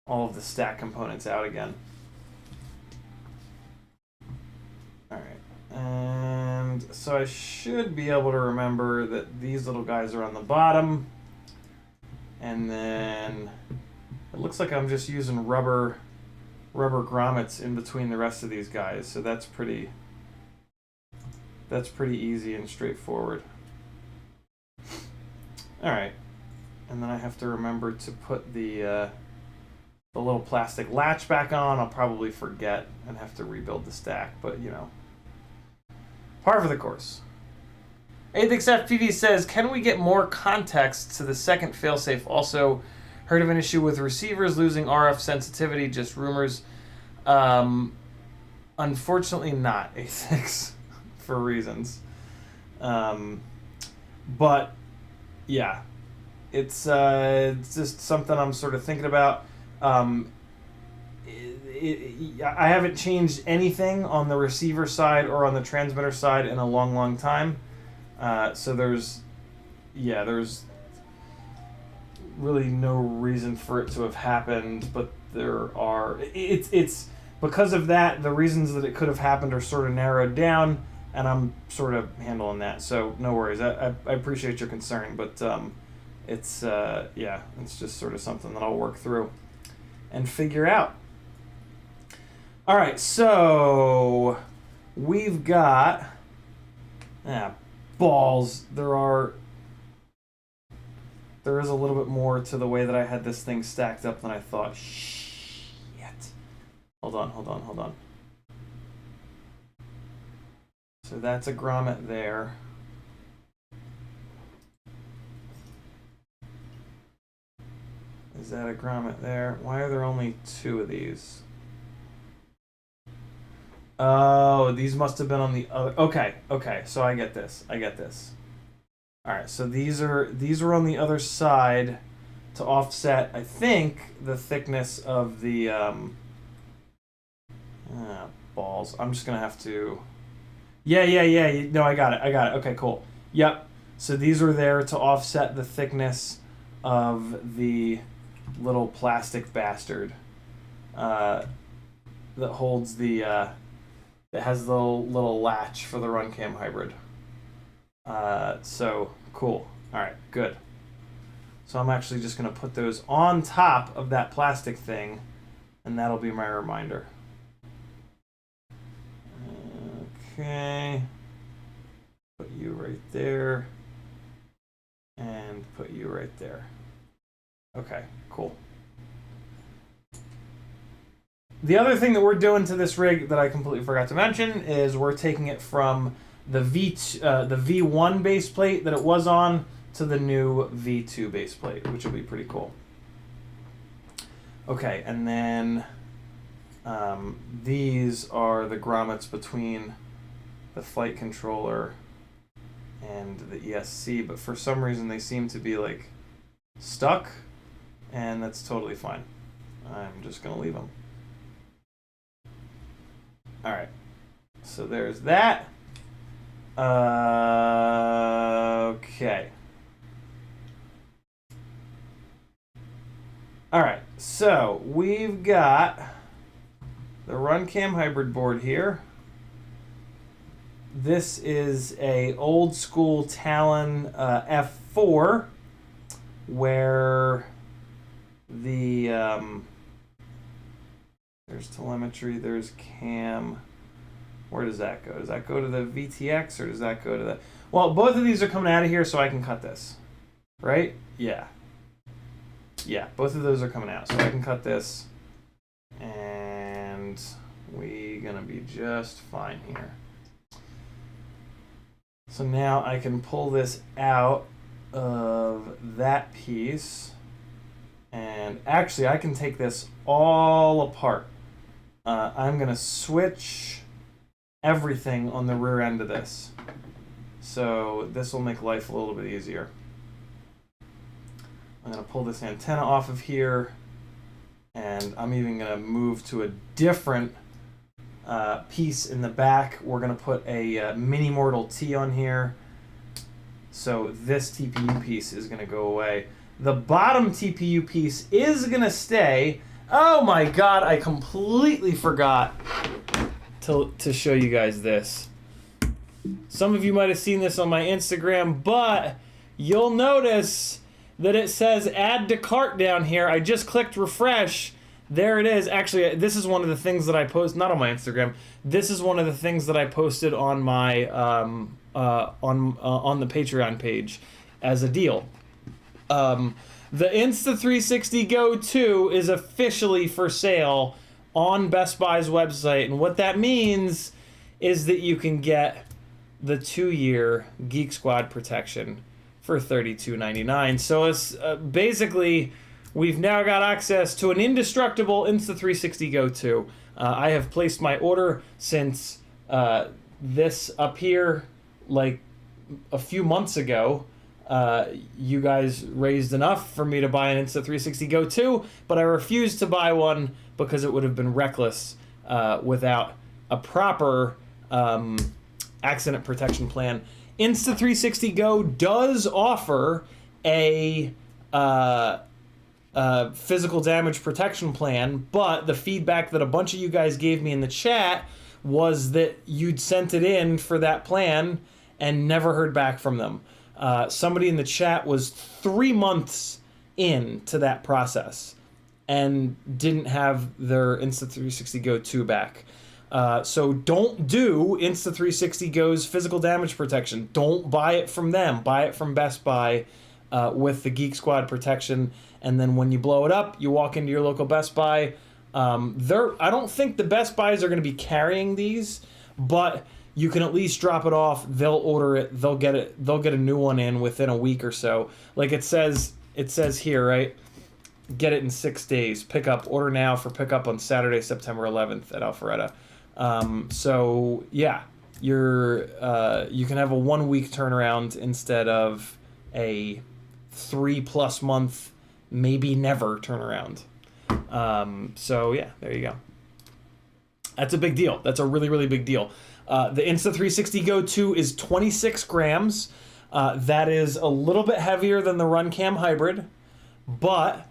[SPEAKER 1] all of the stack components out again. All right, and so I should be able to remember that these little guys are on the bottom, and then it looks like I'm just using rubber grommets in between the rest of these guys, so that's pretty easy and straightforward. All right, and then I have to remember to put the little plastic latch back on. I'll probably forget and have to rebuild the stack, but you know, par for the course. CiottiFPV says, can we get more context to the second failsafe? Also, heard of an issue with receivers losing RF sensitivity, just rumors. Unfortunately not, A6, for reasons. But, yeah, it's just something I'm sort of thinking about. I haven't changed anything on the receiver side or on the transmitter side in a long, long time. So there's really no reason for it to have happened, but there are. It's because of that, the reasons that it could have happened are sort of narrowed down, and I'm sort of handling that. So no worries. I appreciate your concern, but it's just sort of something that I'll work through and figure out. All right, so we've got balls. There is a little bit more to the way that I had this thing stacked up than I thought. Shit. Hold on. So that's a grommet there. Is that a grommet there? Why are there only two of these? Oh, these must have been on the other. Okay. So I get this. All right. So these are on the other side to offset, I think, the thickness of the balls. I'm just gonna have to. Yeah. No, I got it. Okay, cool. Yep. So these are there to offset the thickness of the little plastic bastard that holds the that has the little latch for the RunCam hybrid. So cool. All right, good. So I'm actually just gonna put those on top of that plastic thing, and that'll be my reminder. Okay. Put you right there. And put you right there. Okay, cool. The other thing that we're doing to this rig that I completely forgot to mention is we're taking it from the V1 base plate that it was on to the new V2 base plate, which will be pretty cool. Okay, and then these are the grommets between the flight controller and the ESC, but for some reason they seem to be like stuck, and that's totally fine. I'm just gonna leave them. All right. So there's that. Okay. All right. So we've got the RunCam hybrid board here. This is a old school Talon F4 where the there's telemetry, there's cam. Where does that go? Does that go to the VTX or does that go to the... Well, both of these are coming out of here, so I can cut this. Right? Yeah. Yeah, both of those are coming out, so I can cut this. And we're going to be just fine here. So now I can pull this out of that piece. And actually, I can take this all apart. I'm going to switch everything on the rear end of this. So this will make life a little bit easier. I'm going to pull this antenna off of here, and I'm even going to move to a different piece in the back. We're going to put a mini Mortal T on here. So this TPU piece is going to go away. The bottom TPU piece is going to stay. Oh my god, I completely forgot to show you guys this. Some of you might have seen this on my Instagram, but you'll notice that it says add to cart down here. I just clicked refresh. There it is. Actually, this is one of the things that I post, not on my Instagram. This is one of the things that I posted on my on the Patreon page as a deal. The Insta360 Go 2 is officially for sale on Best Buy's website, and what that means is that you can get the 2-year Geek Squad protection for $32.99. So it's basically we've now got access to an indestructible Insta360 Go 2. I have placed my order since this up here like a few months ago. You guys raised enough for me to buy an Insta360 Go 2, but I refused to buy one because it would have been reckless without a proper accident protection plan. Insta360 Go does offer a physical damage protection plan, but the feedback that a bunch of you guys gave me in the chat was that you'd sent it in for that plan and never heard back from them. Somebody in the chat was 3 months into that process and didn't have their Insta360 Go 2 back. So don't do Insta360 Go's physical damage protection. Don't buy it from them. Buy it from Best Buy with the Geek Squad protection. And then when you blow it up, you walk into your local Best Buy. I don't think the Best Buys are going to be carrying these, but you can at least drop it off. They'll order it. They'll get it. They'll get a new one in within a week or so. Like it says here, right? Get it in 6 days. Pick up. Order now for pickup on Saturday, September 11th at Alpharetta. So yeah, you can have a 1 week turnaround instead of a 3+ month, maybe never turnaround. So yeah, there you go. That's a big deal. That's a really, really big deal. The Insta360 Go 2 is 26 grams. That is a little bit heavier than the RunCam hybrid, but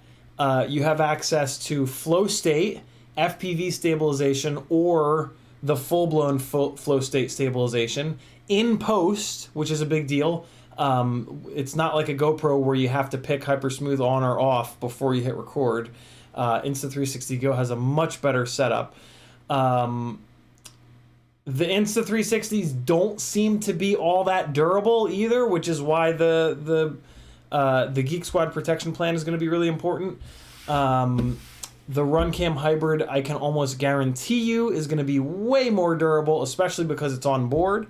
[SPEAKER 1] you have access to flow state, FPV stabilization, or the full-blown flow state stabilization in post, which is a big deal. It's not like a GoPro where you have to pick Hypersmooth on or off before you hit record. Insta360 Go has a much better setup. The Insta360s don't seem to be all that durable either, which is why the Geek Squad protection plan is going to be really important. The RunCam hybrid, I can almost guarantee you, is going to be way more durable, especially because it's on board.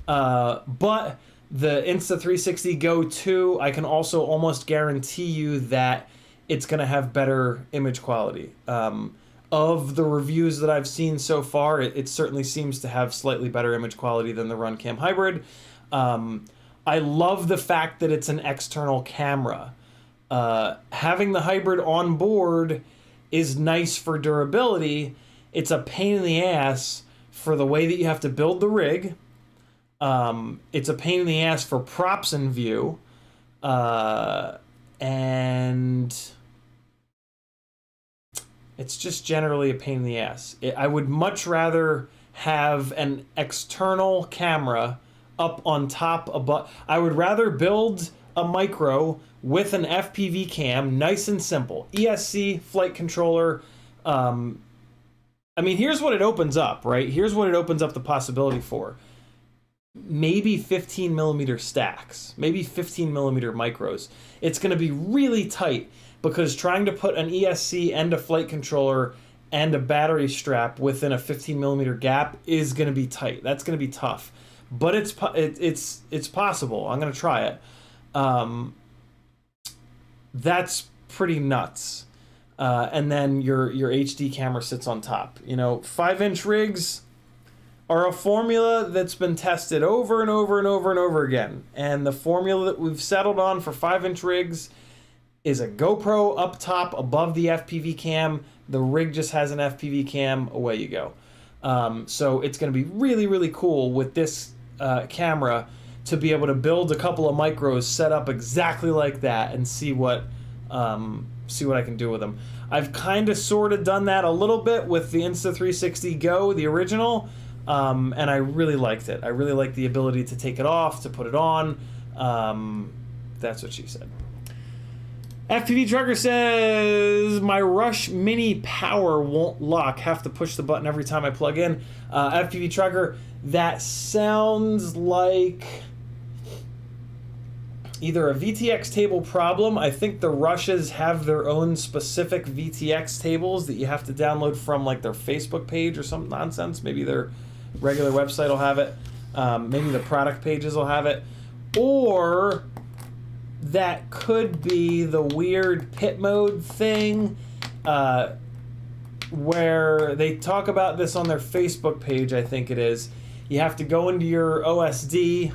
[SPEAKER 1] But the Insta360 Go 2, I can also almost guarantee you that it's going to have better image quality. Of the reviews that I've seen so far, it certainly seems to have slightly better image quality than the RunCam hybrid. I love the fact that it's an external camera. Having the hybrid on board is nice for durability. It's a pain in the ass for the way that you have to build the rig. It's a pain in the ass for props in view. And it's just generally a pain in the ass. I would much rather have an external camera up on top above. I would rather build a micro with an FPV cam, nice and simple. ESC, flight controller. I mean, here's what it opens up, right? Here's what it opens up the possibility for. Maybe 15 millimeter stacks, maybe 15 millimeter micros. It's going to be really tight because trying to put an ESC and a flight controller and a battery strap within a 15 millimeter gap is going to be tight. That's going to be tough, but it's possible. I'm going to try it. That's pretty nuts. And then your HD camera sits on top. You know, 5-inch rigs are a formula that's been tested over and over and over and over again. And the formula that we've settled on for 5-inch rigs is a GoPro up top above the FPV cam. The rig just has an FPV cam. Away you go. So it's going to be really, really cool with this camera to be able to build a couple of micros set up exactly like that and see what I can do with them. I've kind of sort of done that a little bit with the Insta360 Go, the original, and I really liked it. I really liked the ability to take it off, to put it on. That's what she said. FPV Trucker says, my Rush Mini Power won't lock. Have to push the button every time I plug in. FPV Trucker, that sounds like either a VTX table problem. I think the Rushes have their own specific VTX tables that you have to download from like their Facebook page or some nonsense. Maybe their regular website will have it. Maybe the product pages will have it. Or that could be the weird pit mode thing where they talk about this on their Facebook page, I think it is. You have to go into your OSD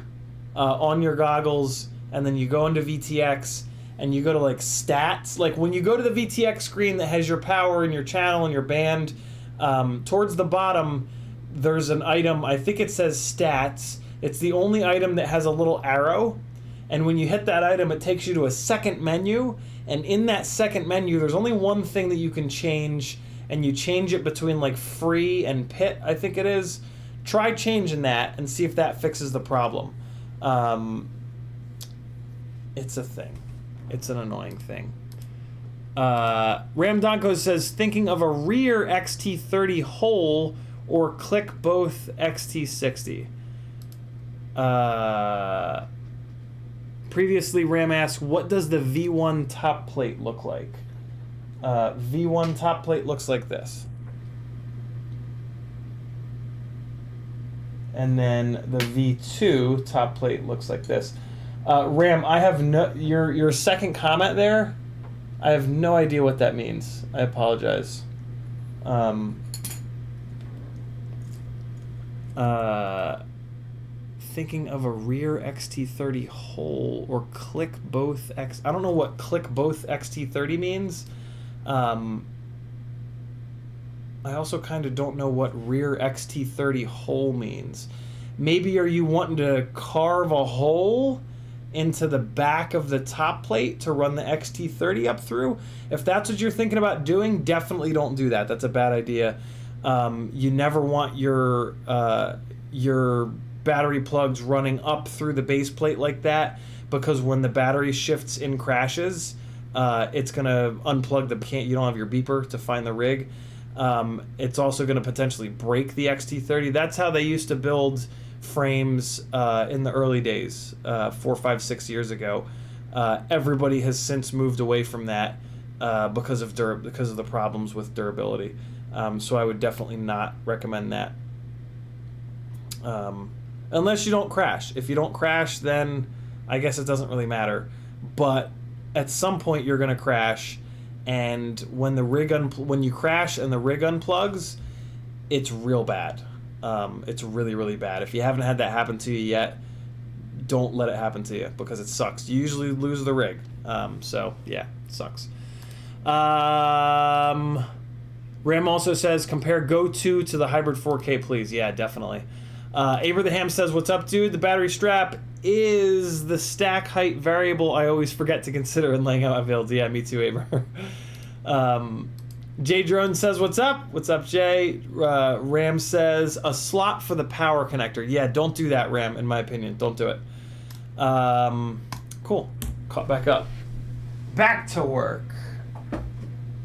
[SPEAKER 1] on your goggles, and then you go into VTX, and you go to like stats. Like when you go to the VTX screen that has your power and your channel and your band, towards the bottom, there's an item, I think it says stats. It's the only item that has a little arrow. And when you hit that item, it takes you to a second menu. And in that second menu, there's only one thing that you can change. And you change it between like free and pit, I think it is. Try changing that and see if that fixes the problem. It's a thing. It's an annoying thing. Ram Donko says, thinking of a rear XT30 hole or click both XT60. Previously, Ram asked, what does the V1 top plate look like? V1 top plate looks like this. And then the V2 top plate looks like this. Ram, I have no... Your second comment there, I have no idea what that means. I apologize. Thinking of a rear XT30 hole or click both X... I don't know what click both XT30 means. I also kind of don't know what rear XT30 hole means. Maybe are you wanting to carve a hole into the back of the top plate to run the XT30 up through? If that's what you're thinking about doing, definitely don't do that. That's a bad idea. You never want your battery plugs running up through the base plate like that, because when the battery shifts in crashes, it's going to unplug the... You don't have your beeper to find the rig. It's also going to potentially break the XT30. That's how they used to build frames in the early days, 4, 5, 6 years ago. Everybody has since moved away from that because of the problems with durability. So I would definitely not recommend that. Unless you don't crash. If you don't crash, then I guess it doesn't really matter. But at some point you're going to crash, and when the rig when you crash and the rig unplugs, it's real bad. It's really, really bad. If you haven't had that happen to you yet, don't let it happen to you, because it sucks. You usually lose the rig. So yeah, it sucks. Ram also says, compare Go 2 to the Hybrid 4K, please. Yeah, definitely. Abraham says, what's up, dude? The battery strap is the stack height variable I always forget to consider in laying out my build. Yeah, me too, Abra. Jay Drone says, what's up? What's up, Jay? Ram says, a slot for the power connector. Yeah, don't do that, Ram, in my opinion. Don't do it. Cool. Caught back up. Back to work.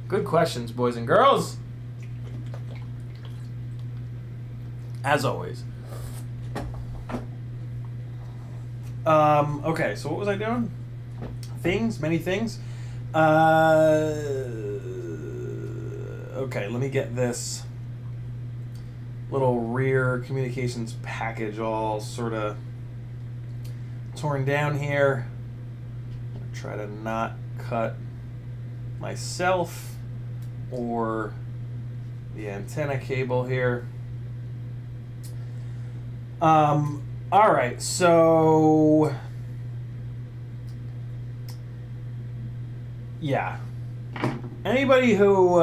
[SPEAKER 1] Good questions, boys and girls. As always. Okay, so what was I doing? Things, many things. Okay, let me get this little rear communications package all sort of torn down here. Try to not cut myself or the antenna cable here. All right, so yeah, anybody who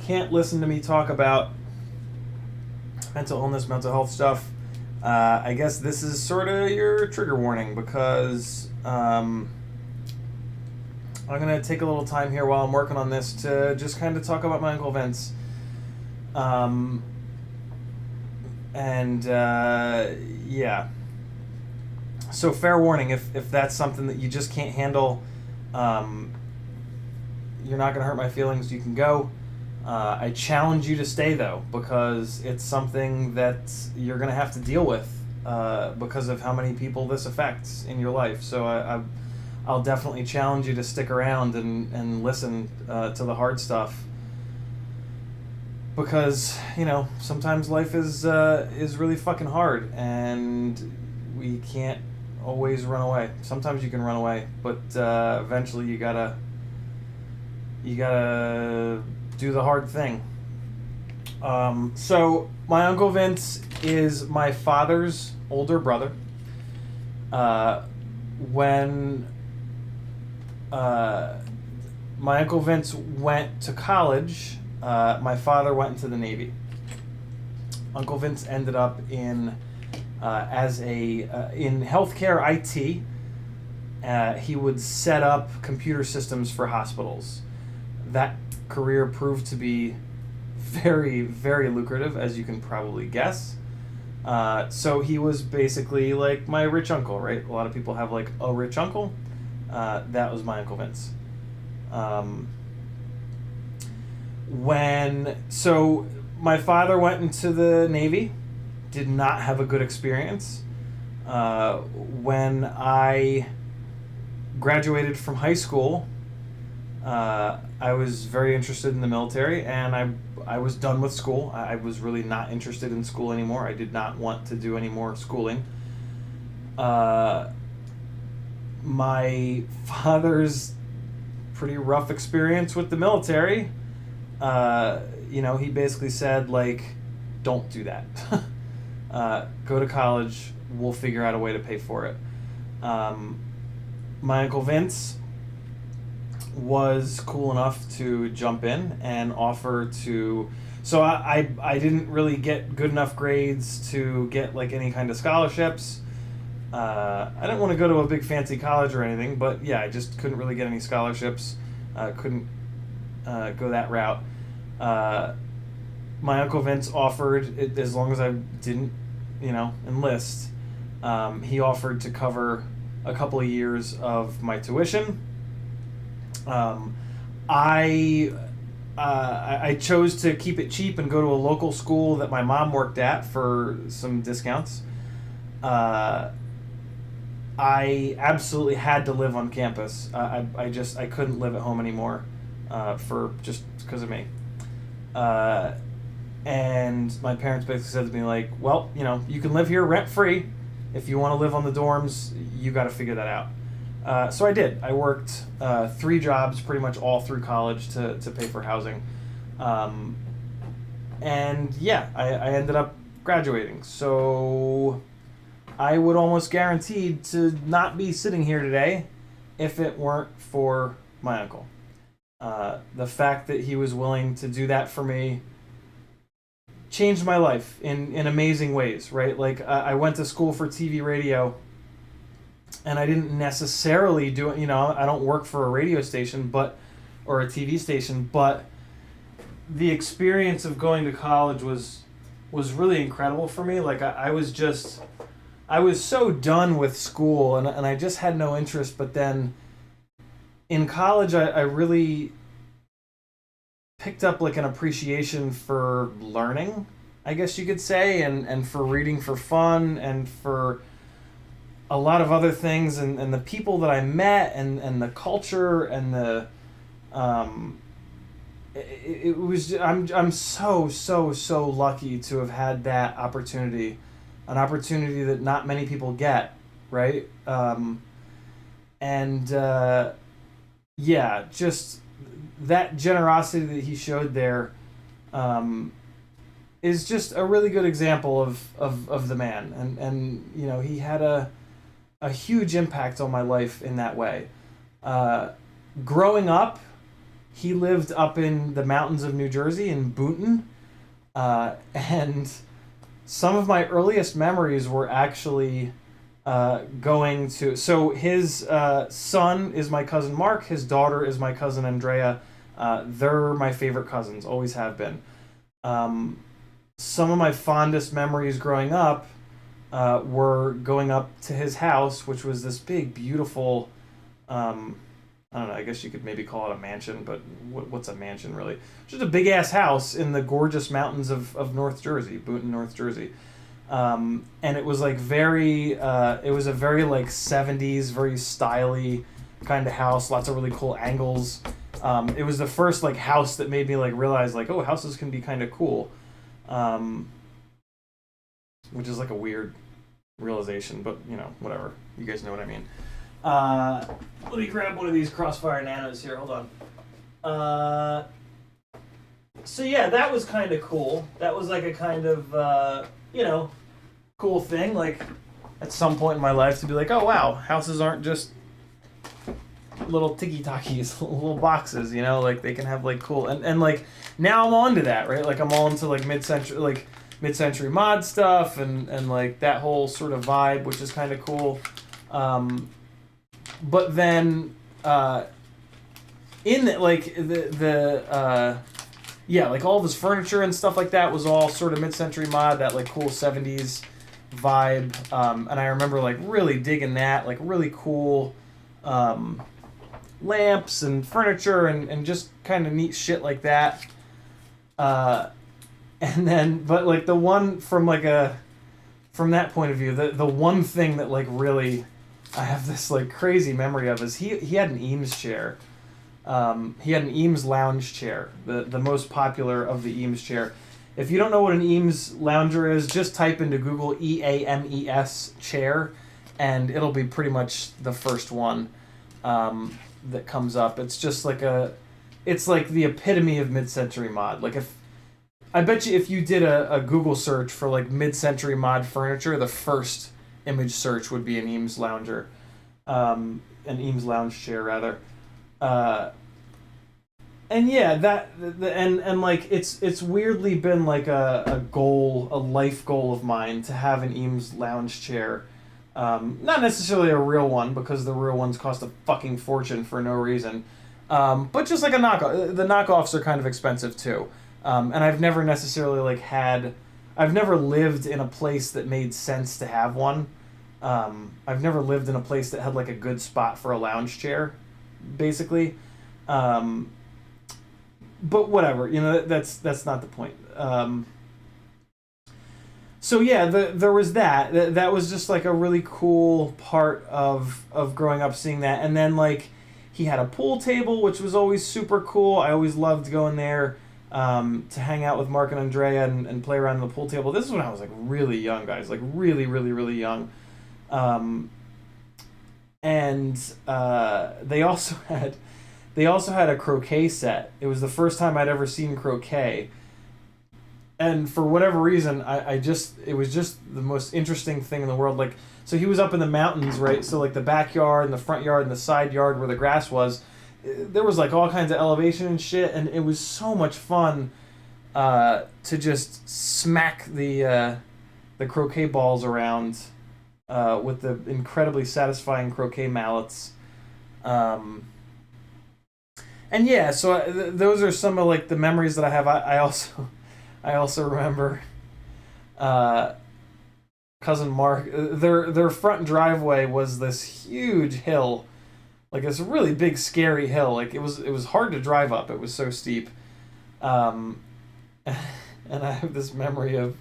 [SPEAKER 1] can't listen to me talk about mental illness, mental health stuff, I guess this is sort of your trigger warning, because I'm gonna take a little time here while I'm working on this to just kind of talk about my Uncle Vince. Yeah. So fair warning, if that's something that you just can't handle, you're not going to hurt my feelings, you can go. I challenge you to stay, though, because it's something that you're going to have to deal with because of how many people this affects in your life. So I'll definitely challenge you to stick around and listen to the hard stuff. Because, you know, sometimes life is really fucking hard, and we can't always run away. Sometimes you can run away, but eventually you gotta do the hard thing. So my Uncle Vince is my father's older brother. When my Uncle Vince went to college, my father went into the Navy. Uncle Vince ended up in healthcare IT. He would set up computer systems for hospitals. That career proved to be very, very lucrative, as you can probably guess. So he was basically like my rich uncle, right? A lot of people have like a rich uncle. That was my Uncle Vince. So my father went into the Navy, did not have a good experience. When I graduated from high school, I was very interested in the military, and I was done with school. I was really not interested in school anymore. I did not want to do any more schooling. My father's pretty rough experience with the military, he basically said, like, don't do that. Go to college, we'll figure out a way to pay for it. My Uncle Vince was cool enough to jump in and offer to... So I didn't really get good enough grades to get like any kind of scholarships. I didn't want to go to a big fancy college or anything, but yeah, I just couldn't really get any scholarships. Couldn't go that route. My Uncle Vince offered, as long as I didn't, enlist, he offered to cover a couple of years of my tuition. I chose to keep it cheap and go to a local school that my mom worked at for some discounts. I absolutely had to live on campus. I couldn't live at home anymore, just because of me. And my parents basically said to me, like, well, you can live here rent free. If you want to live on the dorms, you got to figure that out. So I did. I worked 3 jobs pretty much all through college to pay for housing. And yeah, I ended up graduating. So I would almost guaranteed to not be sitting here today if it weren't for my uncle. The fact that he was willing to do that for me changed my life in amazing ways, right? Like, I went to school for TV radio, and I didn't necessarily do it, I don't work for a radio station, or a TV station, but the experience of going to college was really incredible for me. Like, I was so done with school, and I just had no interest. But then in college, I really picked up like an appreciation for learning, I guess you could say, and for reading for fun, and for a lot of other things, and the people that I met, and the culture, and the it was, I'm so lucky to have had that opportunity, an opportunity that not many people get, right? And yeah, just that generosity that he showed there is just a really good example of the man, and he had a huge impact on my life in that way. Growing up, he lived up in the mountains of New Jersey in Boonton, and some of my earliest memories were actually going to. So his son is my cousin Mark. His daughter is my cousin Andrea. They're my favorite cousins, always have been. Some of my fondest memories growing up were going up to his house, which was this big, beautiful. I don't know, I guess you could maybe call it a mansion, but what's a mansion really? Just a big ass house in the gorgeous mountains of North Jersey, Boonton, North Jersey. And it was like it was a very like 70s, very styly kind of house, lots of really cool angles. It was the first like house that made me like realize like, oh, houses can be kind of cool. Which is like a weird realization, but whatever. You guys know what I mean. Let me grab one of these Crossfire Nanos here. Hold on. So yeah, that was kind of cool. That was like a kind of, cool thing. Like, at some point in my life to be like, oh wow, houses aren't just little tiki-takis, little boxes, like they can have like cool, and like now I'm on to that, right? Like I'm all into like mid-century mod stuff, and like that whole sort of vibe, which is kind of cool. But then, in the, like like all this furniture and stuff like that was all sort of mid-century mod, that like cool 70s vibe. And I remember like really digging that, like really cool lamps and furniture and just kind of neat shit like that. And then, but like the one from that point of view, the one thing that like really I have this like crazy memory of is he had an Eames chair. He had an Eames lounge chair, the most popular of the Eames chair. If you don't know what an Eames lounger is, just type into Google EAMES chair, and it'll be pretty much the first one that comes up. It's just like it's like the epitome of mid-century mod. Like I bet you if you did a Google search for like mid-century mod furniture, the first image search would be an Eames lounger, an Eames lounge chair rather. And yeah, and like it's weirdly been like a life goal of mine to have an Eames lounge chair. Not necessarily a real one, because the real ones cost a fucking fortune for no reason. But just like a knockoff. The knockoffs are kind of expensive too. And I've never necessarily I've never lived in a place that made sense to have one. I've never lived in a place that had like a good spot for a lounge chair, basically. But whatever, that's not the point. So yeah, there was that. That was just like a really cool part of growing up, seeing that. And then like he had a pool table, which was always super cool. I always loved going there to hang out with Mark and Andrea and play around the pool table. This is when I was like really young, guys, like really, really, really young. And they also had a croquet set. It was the first time I'd ever seen croquet. And for whatever reason, it was just the most interesting thing in the world. Like, so he was up in the mountains, right? So like the backyard and the front yard and the side yard where the grass was, there was like all kinds of elevation and shit, and it was so much fun to just smack the croquet balls around with the incredibly satisfying croquet mallets. And yeah, so those are some of like the memories that I have. I also remember cousin Mark. Their front driveway was this huge hill, like this really big scary hill. Like it was hard to drive up. It was so steep. And I have this memory of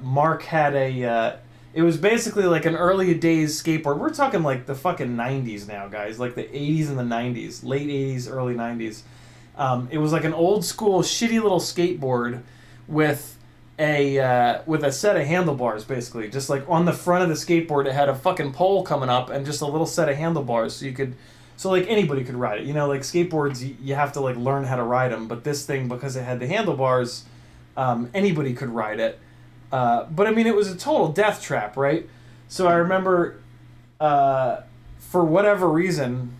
[SPEAKER 1] Mark had a. It was basically like an early days skateboard. We're talking like the fucking 90s now, guys. Like the 80s and the 90s. Late 80s, early 90s. It was like an old school shitty little skateboard with a set of handlebars, basically. Just like on the front of the skateboard, it had a fucking pole coming up and just a little set of handlebars. So like anybody could ride it. You know, like skateboards, you have to like learn how to ride them. But this thing, because it had the handlebars, anybody could ride it. But I mean, it was a total death trap, right? So I remember, for whatever reason,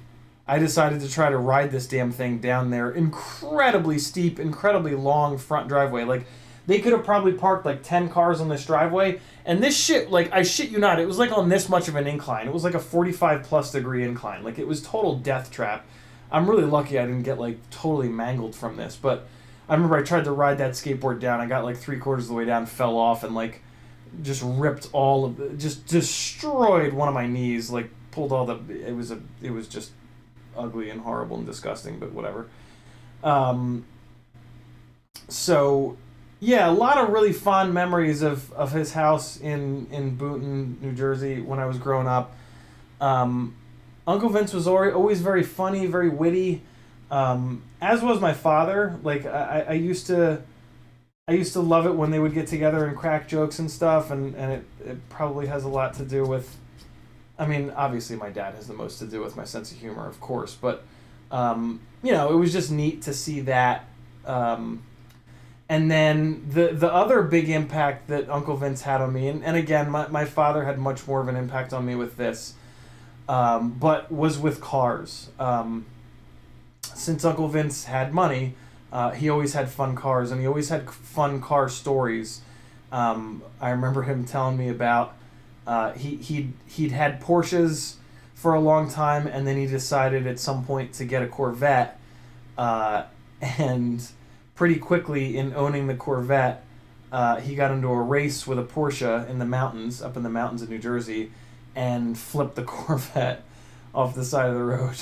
[SPEAKER 1] I decided to try to ride this damn thing down their incredibly steep, incredibly long front driveway. Like, they could have probably parked like 10 cars on this driveway. And this shit, like, I shit you not, it was like on this much of an incline. It was like a 45 plus degree incline. Like, it was total death trap. I'm really lucky I didn't get like totally mangled from this, but I remember I tried to ride that skateboard down. I got like 3/4 of the way down, fell off, and like just ripped just destroyed one of my knees. Like pulled all the. It was just ugly and horrible and disgusting, but whatever. So yeah, a lot of really fond memories of his house in Boonton, New Jersey when I was growing up. Uncle Vince was always very funny, very witty. As was my father. Like I used to love it when they would get together and crack jokes and stuff, and it probably has a lot to do with, I mean, obviously my dad has the most to do with my sense of humor, of course, but you know, it was just neat to see that. And then the other big impact that Uncle Vince had on me, and again, my father had much more of an impact on me with this, but was with cars. Since Uncle Vince had money, he always had fun cars, and he always had fun car stories. I remember him telling me about he'd had Porsches for a long time, and then he decided at some point to get a Corvette, and pretty quickly in owning the Corvette, he got into a race with a Porsche in the mountains, up in the mountains of New Jersey, and flipped the Corvette off the side of the road.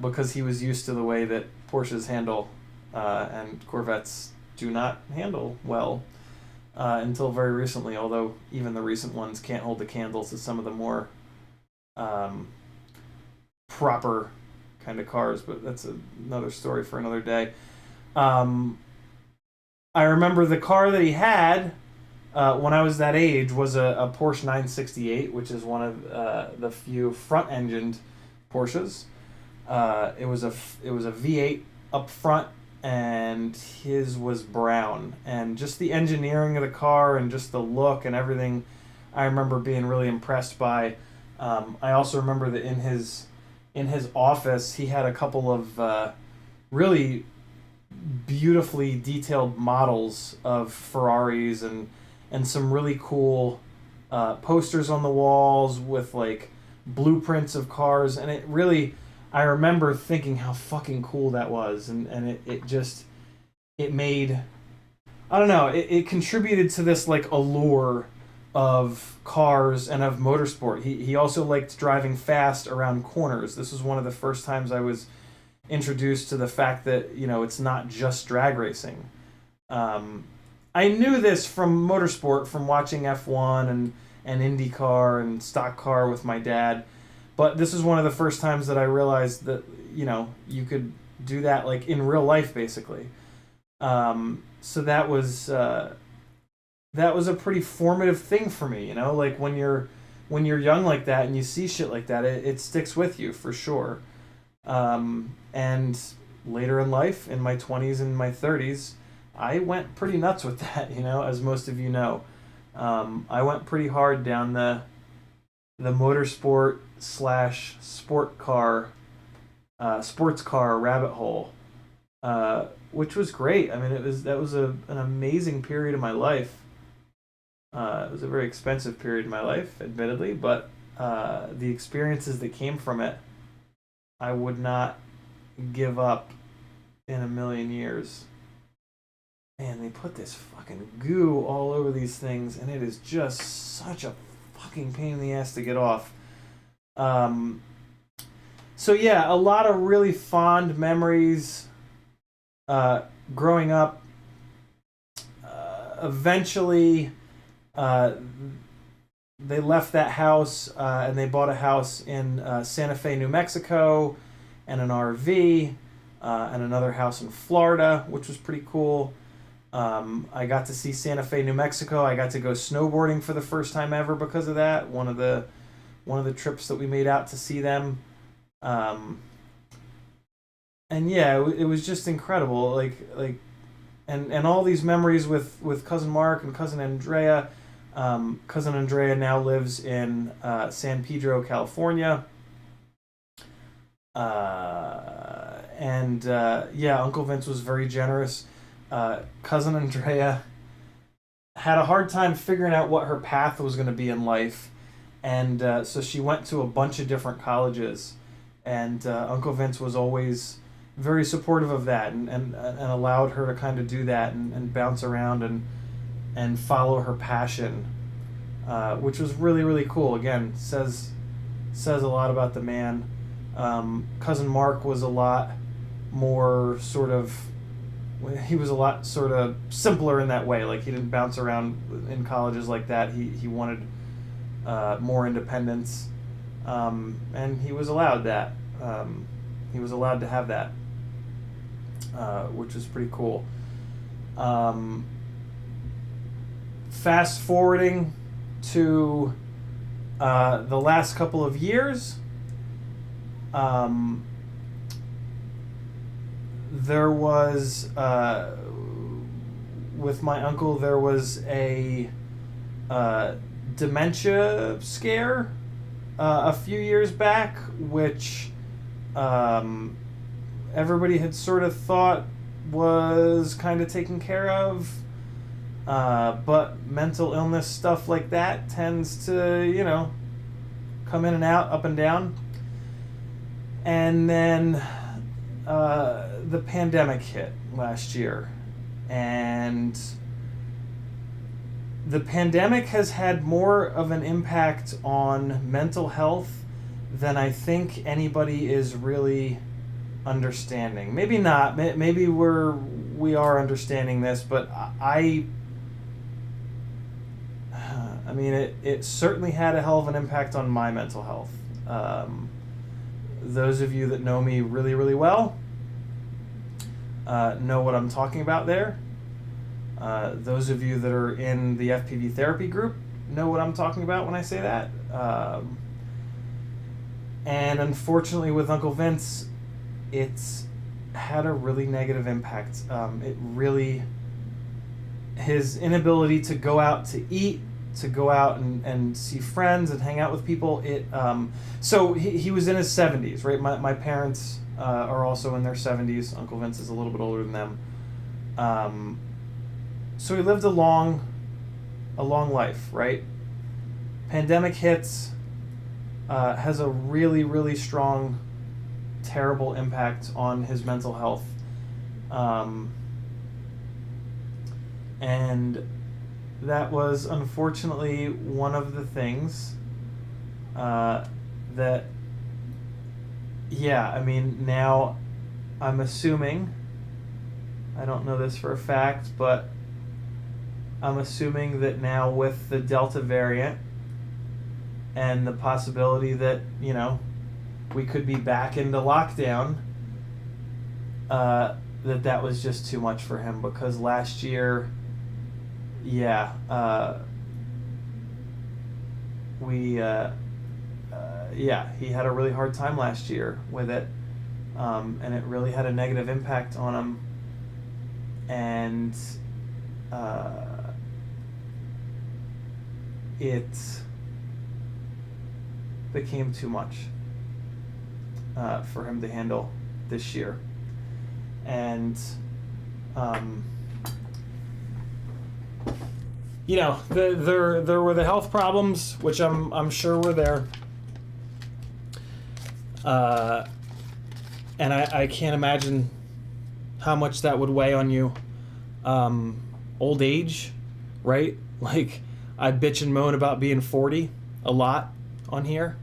[SPEAKER 1] Because he was used to the way that Porsches handle, and Corvettes do not handle well until very recently, although even the recent ones can't hold the candle to some of the more proper kind of cars, but that's another story for another day. I remember the car that he had when I was that age was a Porsche 968, which is one of the few front-engined Porsches. It was a V8 up front, and his was brown. And just the engineering of the car and just the look and everything, I remember being really impressed by. I also remember that in his office, he had a couple of really beautifully detailed models of Ferraris and some really cool posters on the walls with like blueprints of cars, and it really, I remember thinking how fucking cool that was, and it made, I don't know, it contributed to this like allure of cars and of motorsport. He also liked driving fast around corners. This was one of the first times I was introduced to the fact that, you know, it's not just drag racing. I knew this from motorsport, from watching F1 and IndyCar and stock car with my dad, but this is one of the first times that I realized that, you know, you could do that like in real life, basically. So that was a pretty formative thing for me, you know, like when you're young like that and you see shit like that, it sticks with you for sure. And later in life, in my 20s and my 30s, I went pretty nuts with that, you know, as most of you know. I went pretty hard down the motorsport / sport car sports car rabbit hole, which was great. I mean, that was an amazing period of my life. It was a very expensive period in my life, admittedly, but the experiences that came from it, I would not give up in a million years. Man, they put this fucking goo all over these things, and it is just such a fucking pain in the ass to get off. So yeah, a lot of really fond memories growing up. Eventually, they left that house and they bought a house in Santa Fe, New Mexico, and an RV, and another house in Florida, which was pretty cool. I got to see Santa Fe, New Mexico. I got to go snowboarding for the first time ever because of that. One of the trips that we made out to see them. And yeah, it was just incredible. And all these memories with cousin Mark and cousin Andrea. Cousin Andrea now lives in San Pedro, California. Yeah, Uncle Vince was very generous. Cousin Andrea had a hard time figuring out what her path was going to be in life, and so she went to a bunch of different colleges, and Uncle Vince was always very supportive of that, and allowed her to kind of do that and bounce around and follow her passion, which was really, really cool. Again, says a lot about the man. Cousin Mark was a lot more he was a lot sort of simpler in that way. Like, he didn't bounce around in colleges like that. He wanted more independence, and he was allowed that. He was allowed to have that, which was pretty cool. Fast forwarding to the last couple of years, there was, with my uncle, there was a dementia scare a few years back, which everybody had sort of thought was kind of taken care of. But mental illness stuff like that tends to, come in and out, up and down. And then the pandemic hit last year. And the pandemic has had more of an impact on mental health than I think anybody is really understanding. Maybe not. Maybe we are understanding this, but I mean, it certainly had a hell of an impact on my mental health. Those of you that know me really, really well know what I'm talking about there. Those of you that are in the FPV therapy group know what I'm talking about when I say that. And unfortunately with Uncle Vince, it's had a really negative impact. His inability to go out to eat, to go out and see friends and hang out with people. So he was in his 70s, right? My parents are also in their 70s. Uncle Vince is a little bit older than them. So he lived a long life, right? Pandemic hits, has a really, really strong, terrible impact on his mental health. And that was unfortunately one of the things that, yeah, I mean, now I'm assuming, I don't know this for a fact, but I'm assuming that now with the Delta variant and the possibility that, we could be back into lockdown, that was just too much for him, because last year, yeah, he had a really hard time last year with it, and it really had a negative impact on him, and it became too much. for him to handle this year. And you know, there were the health problems, which I'm sure were there. And I can't imagine how much that would weigh on you. Old age, right? Like, I bitch and moan about being 40 a lot on here.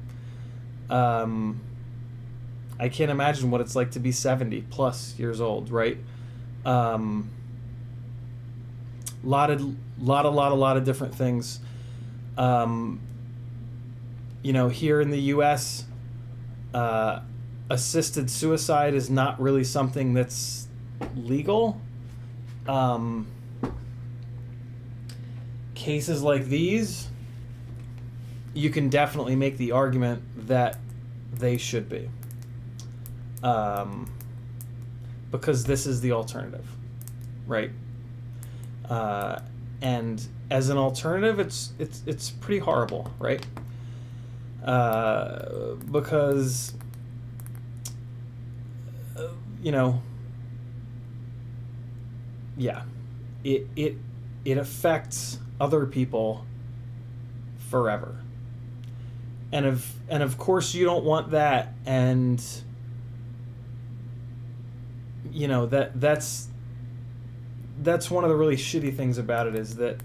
[SPEAKER 1] I can't imagine what it's like to be 70 plus years old, right? Lot of different things. You know, here in the U.S., assisted suicide is not really something that's legal. Cases like these, you can definitely make the argument that they should be. Because this is the alternative, right? And as an alternative, it's pretty horrible, right? Because you know, yeah, it affects other people forever, and of course you don't want that, and you know that's one of the really shitty things about it, is that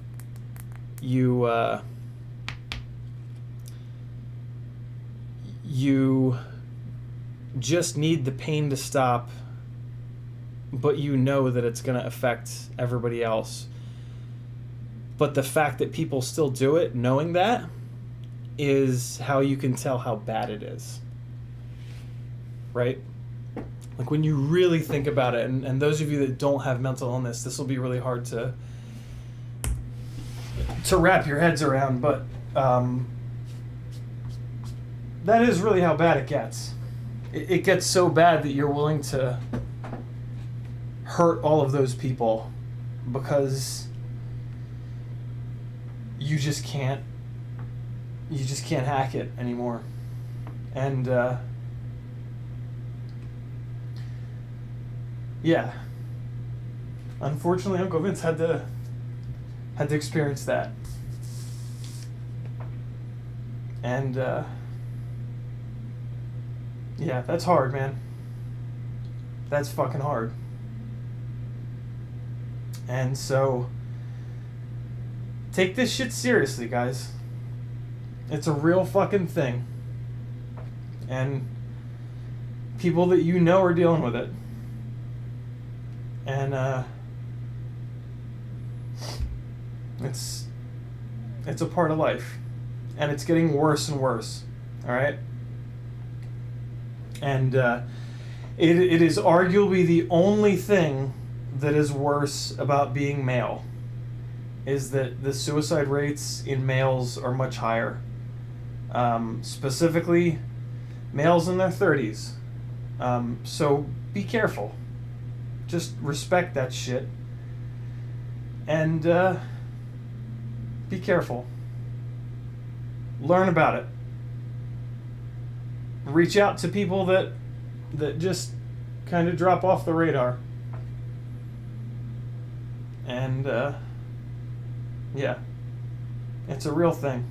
[SPEAKER 1] you just need the pain to stop, but you know that it's going to affect everybody else. But the fact that people still do it, knowing that, is how you can tell how bad it is. Right? Like, when you really think about it, and those of you that don't have mental illness, this will be really hard to wrap your heads around, but that is really how bad it gets. It gets so bad that you're willing to hurt all of those people because you just can't hack it anymore. And yeah, unfortunately Uncle Vince had to experience that. And yeah, that's hard, man. That's fucking hard. And so, take this shit seriously, guys. It's a real fucking thing. And people that you know are dealing with it. And it's a part of life. And it's getting worse and worse. Alright? And it is arguably the only thing that is worse about being male, is that the suicide rates in males are much higher. Specifically, males in their 30s. So be careful. Just respect that shit. And be careful. Learn about it. Reach out to people that just kind of drop off the radar. And yeah, it's a real thing.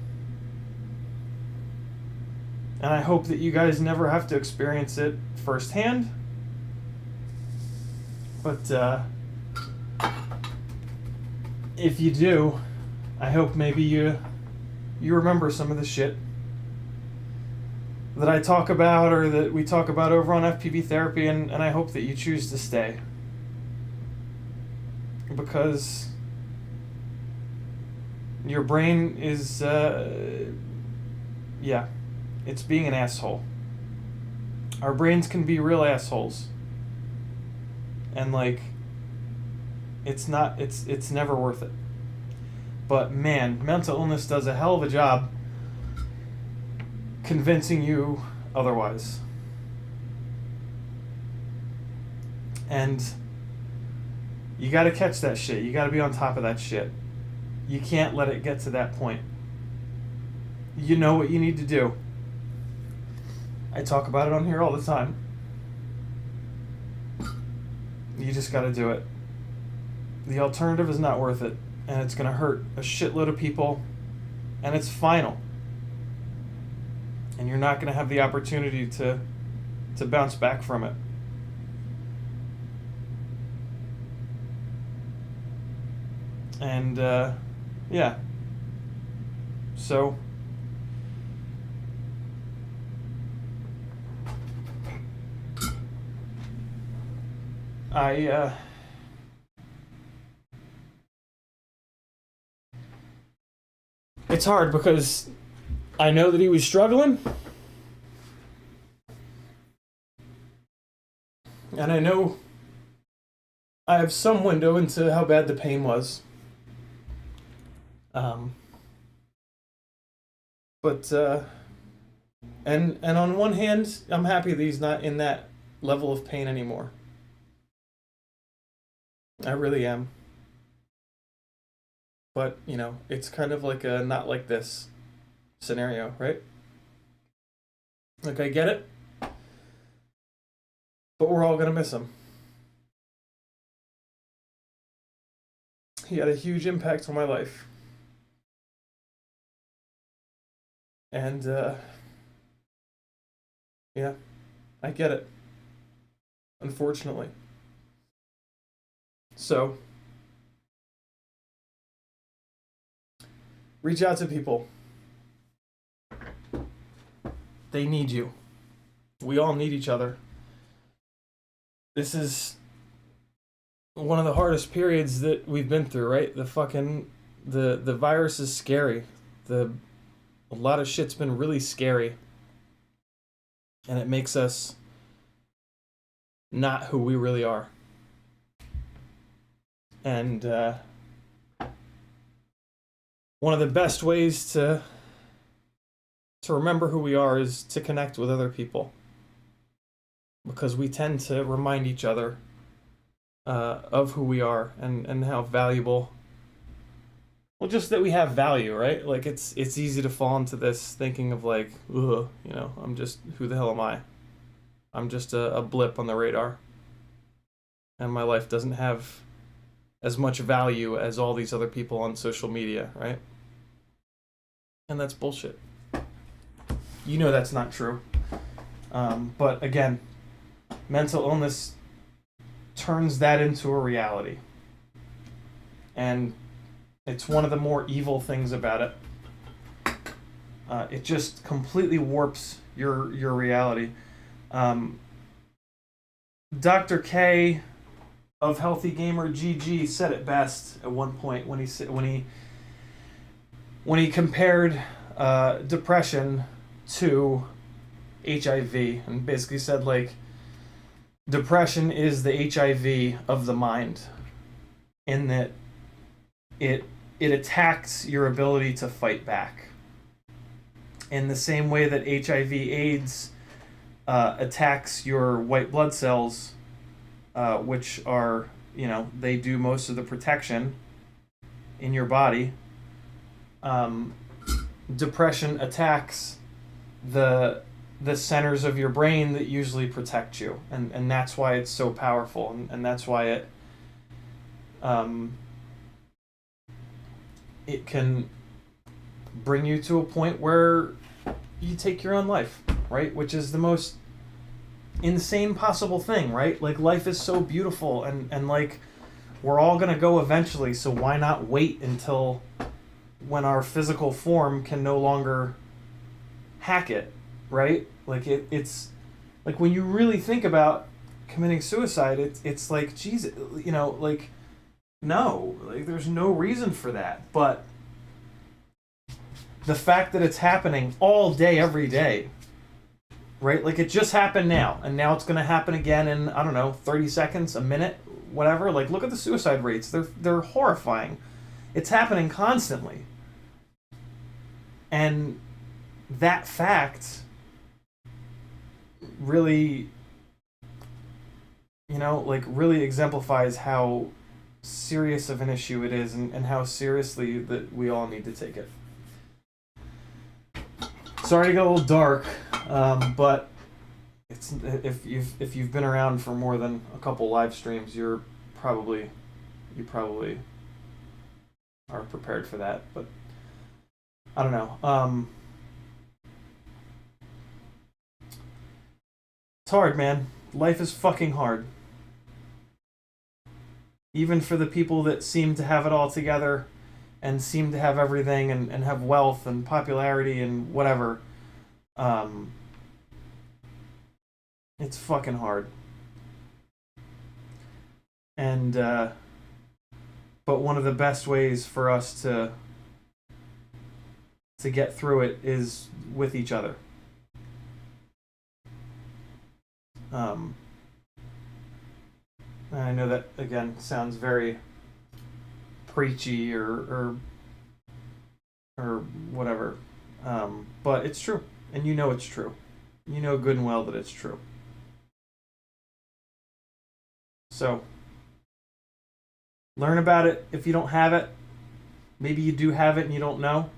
[SPEAKER 1] And I hope that you guys never have to experience it firsthand. But if you do, I hope maybe you remember some of the shit that I talk about, or that we talk about over on FPV Therapy, and I hope that you choose to stay. Because your brain is, yeah, it's being an asshole. Our brains can be real assholes. And, like, it's never worth it. But, man, mental illness does a hell of a job convincing you otherwise. And you gotta catch that shit. You gotta be on top of that shit. You can't let it get to that point. You know what you need to do. I talk about it on here all the time. You just got to do it. The alternative is not worth it, and it's going to hurt a shitload of people, and it's final. And you're not going to have the opportunity to bounce back from it. And, yeah. So, it's hard because I know that he was struggling. And I know I have some window into how bad the pain was. And on one hand, I'm happy that he's not in that level of pain anymore. I really am. But, you know, it's kind of like a not like this scenario, right? Like, I get it. But we're all gonna miss him. He had a huge impact on my life. And, yeah, I get it. Unfortunately. So, reach out to people. They need you. We all need each other. This is one of the hardest periods that we've been through, right? The virus is scary. A lot of shit's been really scary. And it makes us not who we really are. And one of the best ways to remember who we are is to connect with other people. Because we tend to remind each other of who we are and how valuable. Well, just that we have value, right? Like it's easy to fall into this thinking of like, ugh, you know, I'm just, who the hell am I? I'm just a blip on the radar. And my life doesn't have as much value as all these other people on social media, right? And that's bullshit. You know that's not true. But again, mental illness turns that into a reality. And it's one of the more evil things about it. It just completely warps your reality. Dr. K of Healthy Gamer GG said it best at one point when he compared depression to HIV, and basically said like depression is the HIV of the mind, in that it attacks your ability to fight back. In the same way that HIV/AIDS attacks your white blood cells, which are, you know, they do most of the protection in your body. Depression attacks the centers of your brain that usually protect you, and that's why it's so powerful, and that's why it can bring you to a point where you take your own life, right? Which is the most insane possible thing, right? Like, life is so beautiful, and like, we're all gonna go eventually, so why not wait until when our physical form can no longer hack it, right? Like, it's like, when you really think about committing suicide, it's like, Jesus, you know, like, no, like, there's no reason for that. But the fact that it's happening all day, every day, right? Like, it just happened now, and now it's going to happen again in, I don't know, 30 seconds, a minute, whatever. Like, look at the suicide rates. They're horrifying. It's happening constantly. And that fact really, you know, like, really exemplifies how serious of an issue it is, and how seriously that we all need to take it. Sorry to get a little dark, but it's if you've been around for more than a couple live streams, probably you probably are prepared for that. But I don't know. It's hard, man. Life is fucking hard. Even for the people that seem to have it all together and seem to have everything and have wealth and popularity and whatever. It's fucking hard. And, but one of the best ways for us to get through it is with each other. I know that, again, sounds very preachy or whatever, but it's true, and you know it's true. You know good and well that it's true. So, learn about it if you don't have it. Maybe you do have it and you don't know,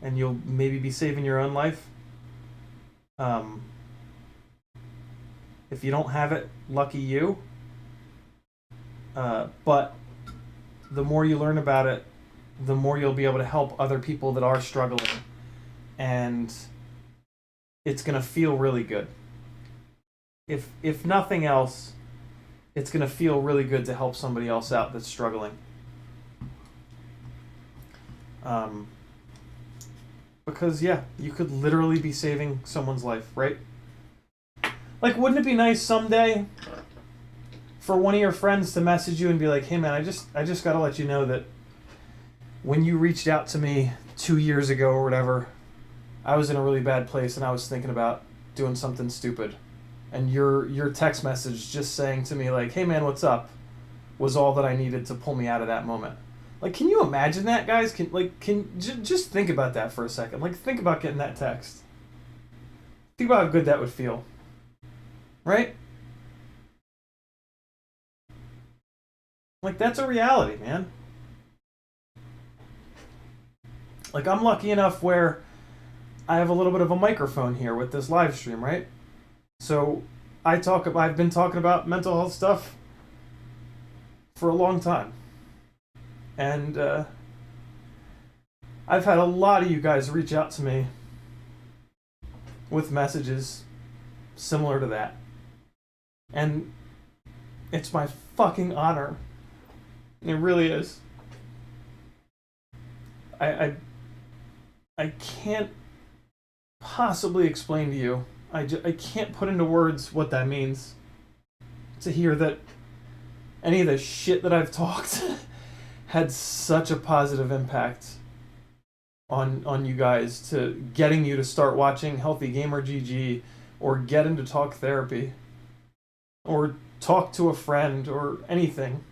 [SPEAKER 1] and you'll maybe be saving your own life. If you don't have it, lucky you. But the more you learn about it, the more you'll be able to help other people that are struggling. And it's going to feel really good. If nothing else, it's going to feel really good to help somebody else out that's struggling. Because, yeah, you could literally be saving someone's life, right? Like, wouldn't it be nice someday for one of your friends to message you and be like, hey man, I just got to let you know that when you reached out to me 2 years ago or whatever, I was in a really bad place and I was thinking about doing something stupid. And your text message just saying to me like, hey man, what's up, was all that I needed to pull me out of that moment. Like, can you imagine that, guys? Just think about that for a second. Like, think about getting that text. Think about how good that would feel. Right? Like, that's a reality, man. Like, I'm lucky enough where I have a little bit of a microphone here with this live stream, right? So I've been talking about mental health stuff for a long time. And I've had a lot of you guys reach out to me with messages similar to that. And it's my fucking honor. It really is. I can't possibly explain to you. I can't put into words what that means. To hear that any of the shit that I've talked had such a positive impact on you guys, to getting you to start watching Healthy Gamer GG, or get into talk therapy, or talk to a friend, or anything.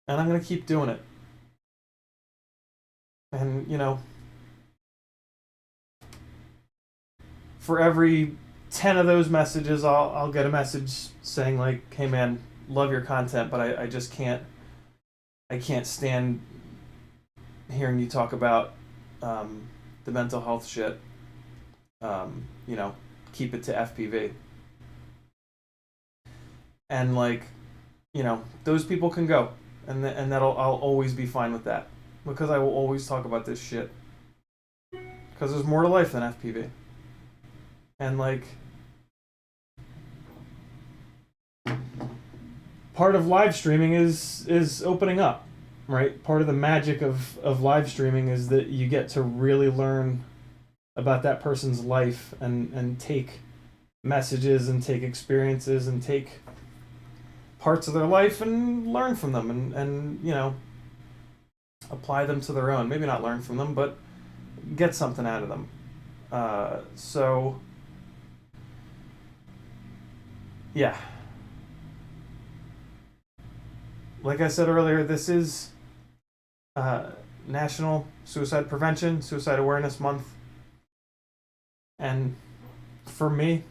[SPEAKER 1] And I'm going to keep doing it. And, you know, for every 10 of those messages, I'll get a message saying like, hey man, love your content, but I just can't stand hearing you talk about the mental health shit. You know, keep it to FPV. And like, you know, those people can go, and I'll always be fine with that, because I will always talk about this shit, because there's more to life than FPV. And like, part of live streaming is opening up, right? Part of the magic of live streaming is that you get to really learn about that person's life, and take messages and take experiences and take parts of their life and learn from them, and you know, apply them to their own. Maybe not learn from them, but get something out of them. So yeah, like I said earlier, this is National Suicide Prevention, Suicide Awareness Month. And for me,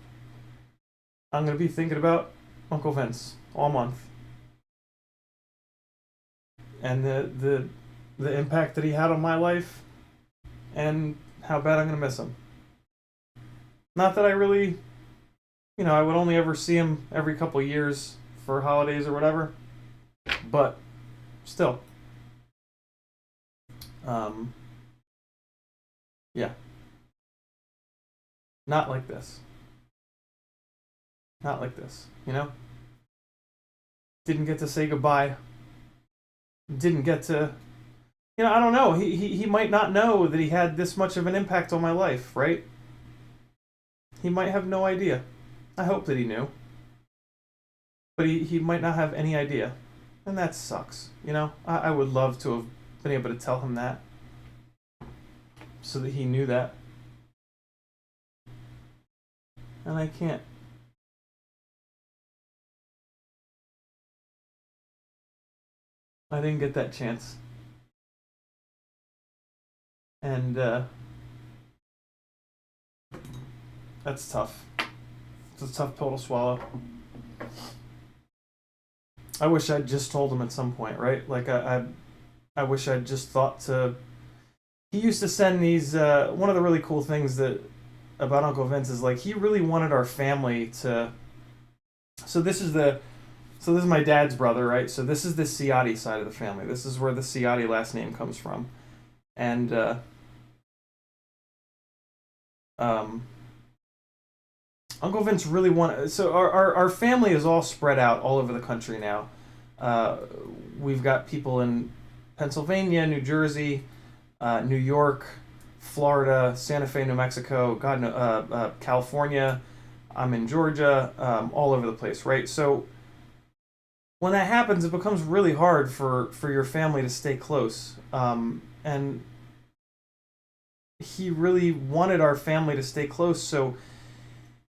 [SPEAKER 1] I'm going to be thinking about Uncle Vince all month. And the impact that he had on my life, and how bad I'm going to miss him. Not that I really, I would only ever see him every couple years for holidays or whatever, but still. Um, yeah. Not like this. Not like this, Didn't get to say goodbye. Didn't get to, I don't know. He might not know that he had this much of an impact on my life, right? He might have no idea. I hope that he knew. But he might not have any idea. And that sucks, I would love to have been able to tell him that. So that he knew that. And I can't. I didn't get that chance. And that's tough. It's a tough pill to swallow. I wish I'd just told him at some point, right? Like I wish I'd just thought to. He used to send these. One of the really cool things that about Uncle Vince is like he really wanted our family to. So this is my dad's brother, right? So this is the Ciotti side of the family. This is where the Ciotti last name comes from, and Uncle Vince really wanted. So our family is all spread out all over the country now. We've got people in Pennsylvania, New Jersey, New York, Florida, Santa Fe, New Mexico, California. I'm in Georgia, all over the place, right? So when that happens, it becomes really hard for your family to stay close. And he really wanted our family to stay close, so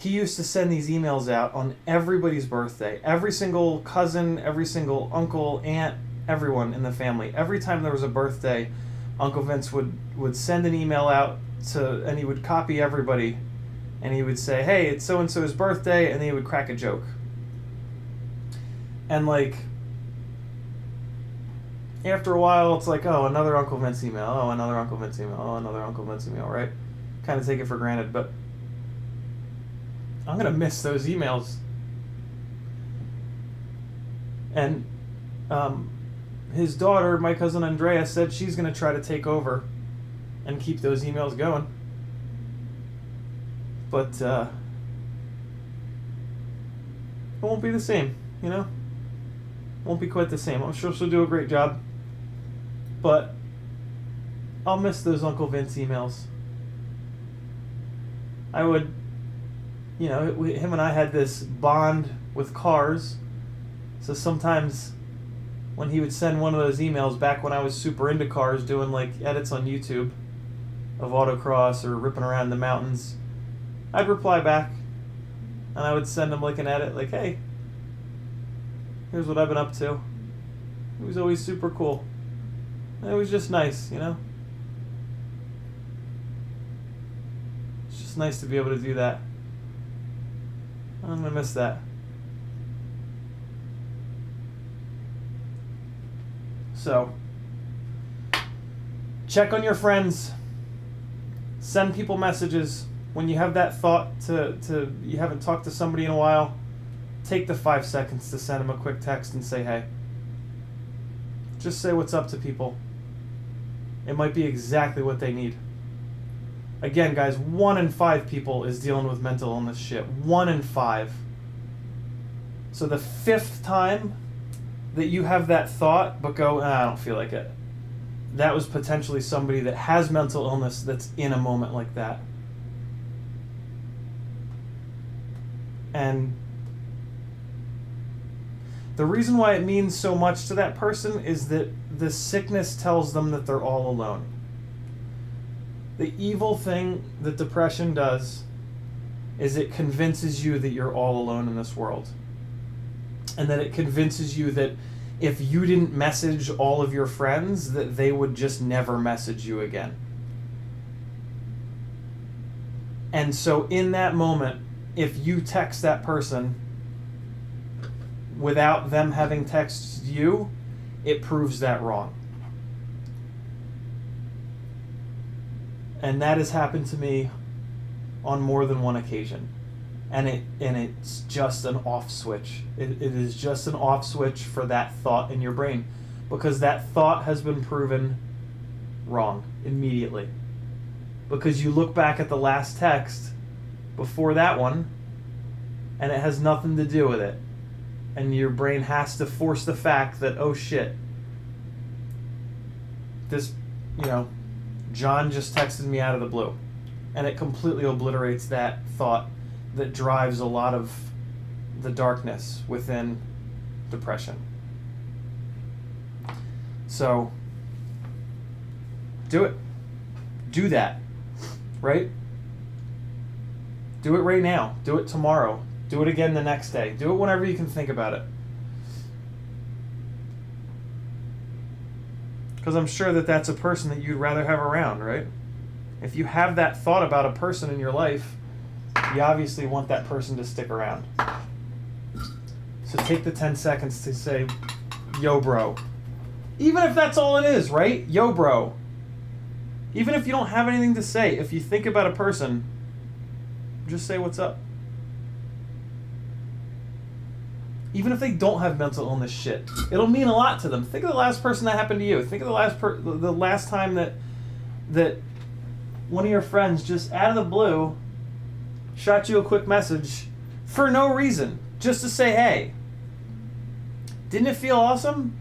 [SPEAKER 1] he used to send these emails out on everybody's birthday. Every single cousin, every single uncle, aunt, everyone in the family. Every time there was a birthday, Uncle Vince would send an email out and he would copy everybody, and he would say, "Hey, it's so and so's birthday," and then he would crack a joke. And like after a while, it's like, oh, another Uncle Vince email. Oh, another Uncle Vince email. Oh, another Uncle Vince email. Right? Kind of take it for granted, but I'm gonna miss those emails. And his daughter, my cousin Andrea, said she's gonna try to take over and keep those emails going. But it won't be the same, Won't be quite the same. I'm sure she'll do a great job, but I'll miss those Uncle Vince emails. I would. Him and I had this bond with cars. So sometimes when he would send one of those emails back when I was super into cars, doing like edits on YouTube of autocross or ripping around the mountains, I'd reply back and I would send him like an edit, like, "Hey, here's what I've been up to." It was always super cool. And it was just nice, It's just nice to be able to do that. I'm gonna miss that. So, check on your friends. Send people messages. When you have that thought to you haven't talked to somebody in a while, take the 5 seconds to send them a quick text and say, "Hey." Just say what's up to people. It might be exactly what they need. Again, guys, 1 in 5 people is dealing with mental illness shit. 1 in 5. So the 5th time that you have that thought, but go, "I don't feel like it," that was potentially somebody that has mental illness that's in a moment like that. And the reason why it means so much to that person is that the sickness tells them that they're all alone. The evil thing that depression does is it convinces you that you're all alone in this world. And that it convinces you that if you didn't message all of your friends, that they would just never message you again. And so in that moment, if you text that person without them having texted you, it proves that wrong. And that has happened to me on more than one occasion. And it's just an off switch. It is just an off switch for that thought in your brain, because that thought has been proven wrong immediately. Because you look back at the last text before that one, and it has nothing to do with it. And your brain has to force the fact that, oh shit, this, John just texted me out of the blue. And it completely obliterates that thought that drives a lot of the darkness within depression. So, do it. Do that. Right? Do it right now. Do it tomorrow. Do it again the next day. Do it whenever you can think about it. Because I'm sure that that's a person that you'd rather have around, right? If you have that thought about a person in your life, you obviously want that person to stick around. So take the 10 seconds to say, yo, bro. Even if that's all it is, right? Yo, bro. Even if you don't have anything to say, if you think about a person, just say what's up. Even if they don't have mental illness shit, it'll mean a lot to them. Think of the last person that happened to you. Think of the last time that one of your friends just out of the blue shot you a quick message for no reason, just to say hey. Didn't it feel awesome?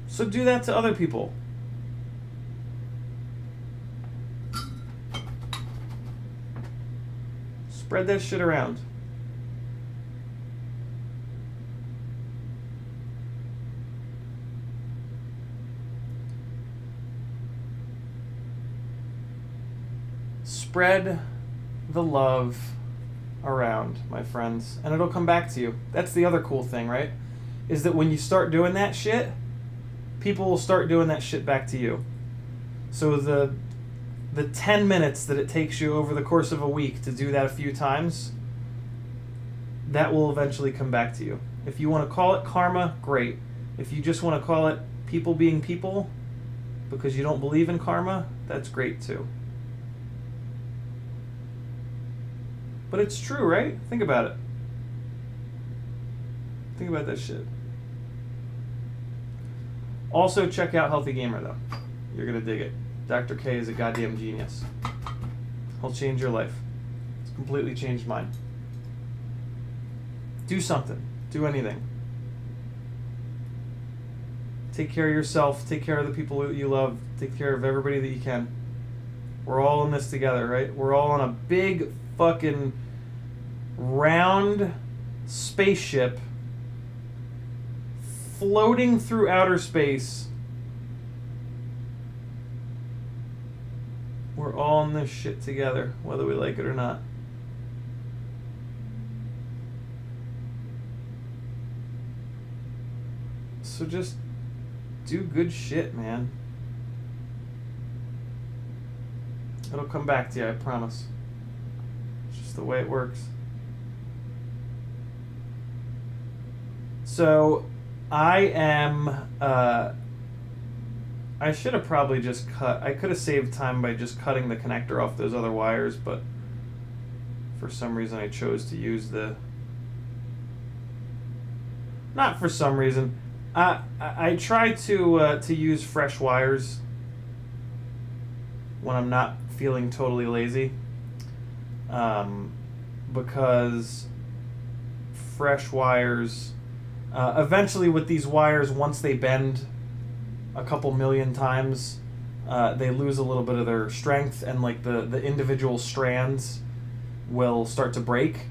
[SPEAKER 1] So do that to other people. Spread that shit around. Spread the love around, my friends, and it'll come back to you. That's the other cool thing, right? Is that when you start doing that shit, people will start doing that shit back to you. So the 10 minutes that it takes you over the course of a week to do that a few times, that will eventually come back to you. If you want to call it karma, great. If you just want to call it people being people because you don't believe in karma, that's great too. But it's true, right? Think about it. Think about that shit. Also, check out Healthy Gamer, though. You're going to dig it. Dr. K is a goddamn genius. He'll change your life. It's completely changed mine. Do something. Do anything. Take care of yourself. Take care of the people that you love. Take care of everybody that you can. We're all in this together, right? We're all on a big fucking round spaceship floating through outer space. We're all in this shit together, whether we like it or not. So just do good shit, man. It'll come back to you, I promise. It's just the way it works. So, I am, I should have probably just I could have saved time by just cutting the connector off those other wires, but for some reason I chose to use not for some reason. I try to use fresh wires when I'm not feeling totally lazy, because fresh wires, eventually with these wires, once they bend a couple million times, they lose a little bit of their strength, and like the individual strands will start to break.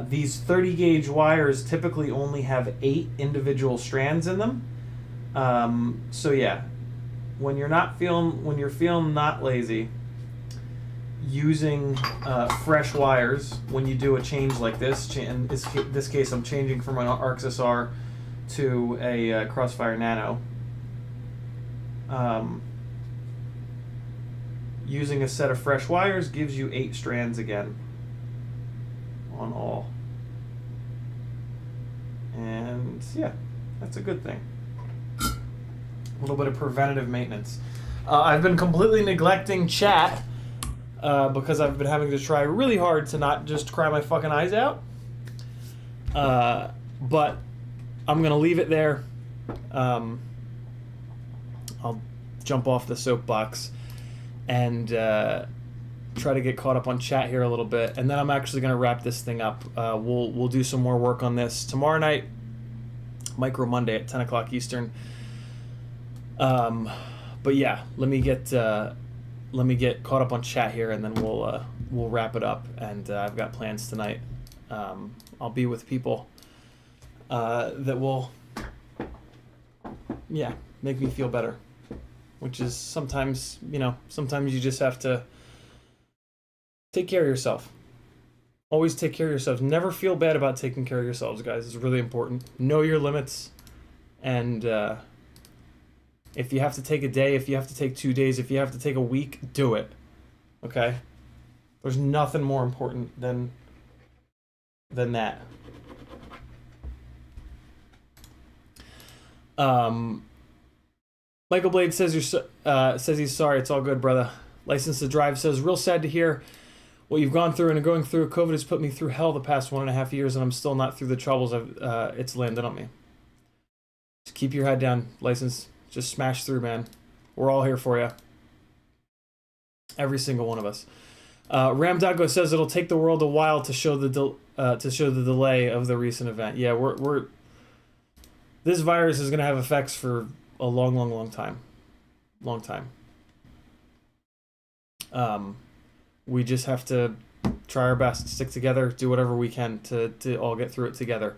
[SPEAKER 1] These 30 gauge wires typically only have 8 individual strands in them. So yeah, when you're feeling not lazy, using fresh wires when you do a change like this, in this case I'm changing from an Arxis R to a Crossfire Nano. Using a set of fresh wires gives you 8 strands again on all. And yeah, that's a good thing. A little bit of preventative maintenance. I've been completely neglecting chat because I've been having to try really hard to not just cry my fucking eyes out. But I'm gonna leave it there. I'll jump off the soapbox and try to get caught up on chat here a little bit, and then I'm actually gonna wrap this thing up. We'll do some more work on this tomorrow night, Micro Monday at 10 o'clock Eastern. But yeah, let me get caught up on chat here, and then we'll wrap it up. And I've got plans tonight. I'll be with people that will, make me feel better. Which is sometimes you just have to take care of yourself. Always take care of yourselves. Never feel bad about taking care of yourselves, guys. It's really important. Know your limits, and if you have to take a day, if you have to take 2 days, if you have to take a week, do it. Okay? There's nothing more important than that. Michael Blade says says he's sorry. It's all good, brother. License to Drive says, real sad to hear what you've gone through, and going through COVID has put me through hell the past 1.5 years, and I'm still not through the troubles it's landed on me. Just keep your head down, License. Just smash through, man. We're all here for you. Every single one of us. Ramdago says it'll take the world a while to show the delay of the recent event. Yeah, we're this virus is gonna have effects for a long time. We just have to try our best, stick together, do whatever we can to all get through it together.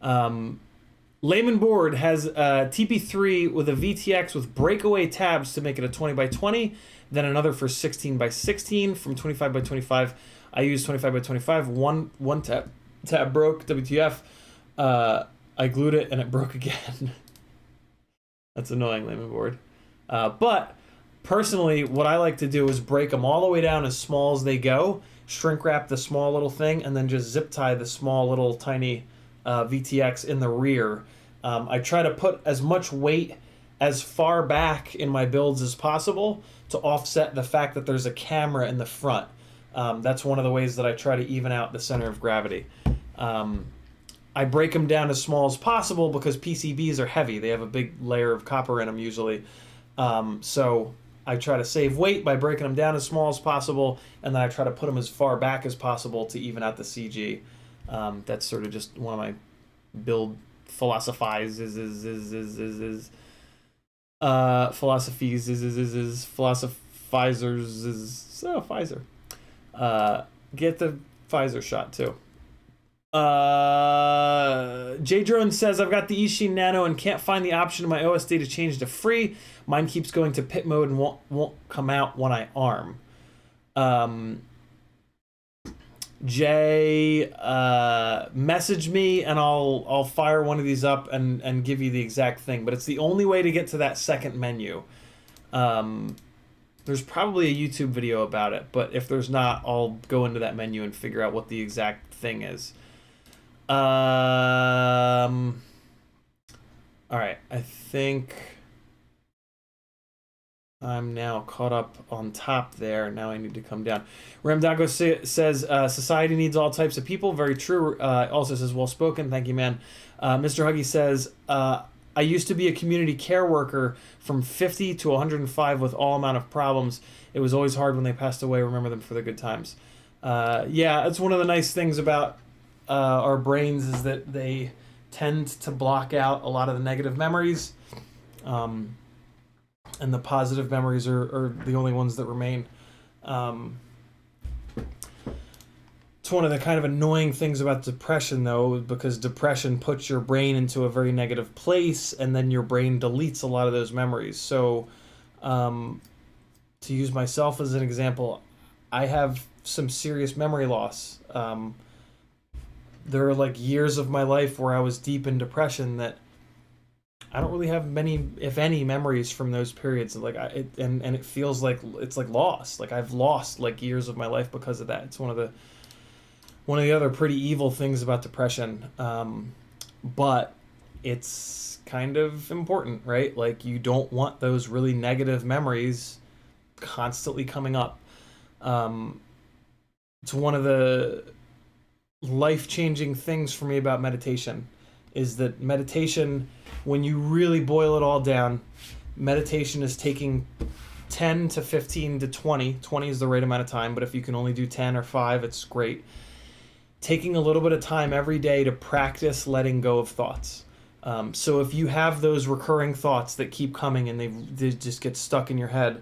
[SPEAKER 1] Layman Board has a TP3 with a VTX with breakaway tabs to make it a 20x20, then another for 16x16 from 25x25. I used 25x25. One tab broke. WTF. I glued it and it broke again. That's annoying, Layman Board. But personally, what I like to do is break them all the way down as small as they go, shrink wrap the small little thing, and then just zip tie the small little tiny VTX in the rear. I try to put as much weight as far back in my builds as possible to offset the fact that there's a camera in the front. That's one of the ways that I try to even out the center of gravity. I break them down as small as possible because PCBs are heavy. They have a big layer of copper in them usually. So I try to save weight by breaking them down as small as possible, and then I try to put them as far back as possible to even out the CG. That's sort of just one of my build philosophies. Pfizer. Get the Pfizer shot too. J Drone says, I've got the Eachine Nano and can't find the option in my OSD to change to free. Mine keeps going to pit mode and won't come out when I arm. Jay, message me and I'll fire one of these up and give you the exact thing. But it's the only way to get to that second menu. There's probably a YouTube video about it, but if there's not, I'll go into that menu and figure out what the exact thing is. All right, I think I'm now caught up on top there. Now I need to come down. Ramdago says, society needs all types of people. Very true. Also says, well spoken. Thank you, man. Mr. Huggy says, I used to be a community care worker from 50 to 105 with all amount of problems. It was always hard when they passed away. Remember them for the good times. Yeah, it's one of the nice things about our brains is that they tend to block out a lot of the negative memories. And the positive memories are the only ones that remain. It's one of the kind of annoying things about depression, though, because depression puts your brain into a very negative place, and then your brain deletes a lot of those memories. So, to use myself as an example, I have some serious memory loss. There are like years of my life where I was deep in depression that I don't really have many, if any, memories from those periods. Like and it feels like it's like lost. Like I've lost like years of my life because of that. It's one of the other pretty evil things about depression. But it's kind of important, right? Like you don't want those really negative memories constantly coming up. It's one of the life-changing things for me about meditation, is that meditation, when you really boil it all down, meditation is taking 10 to 15 to 20. 20 is the right amount of time, but if you can only do 10 or 5, it's great. Taking a little bit of time every day to practice letting go of thoughts. So if you have those recurring thoughts that keep coming and they just get stuck in your head,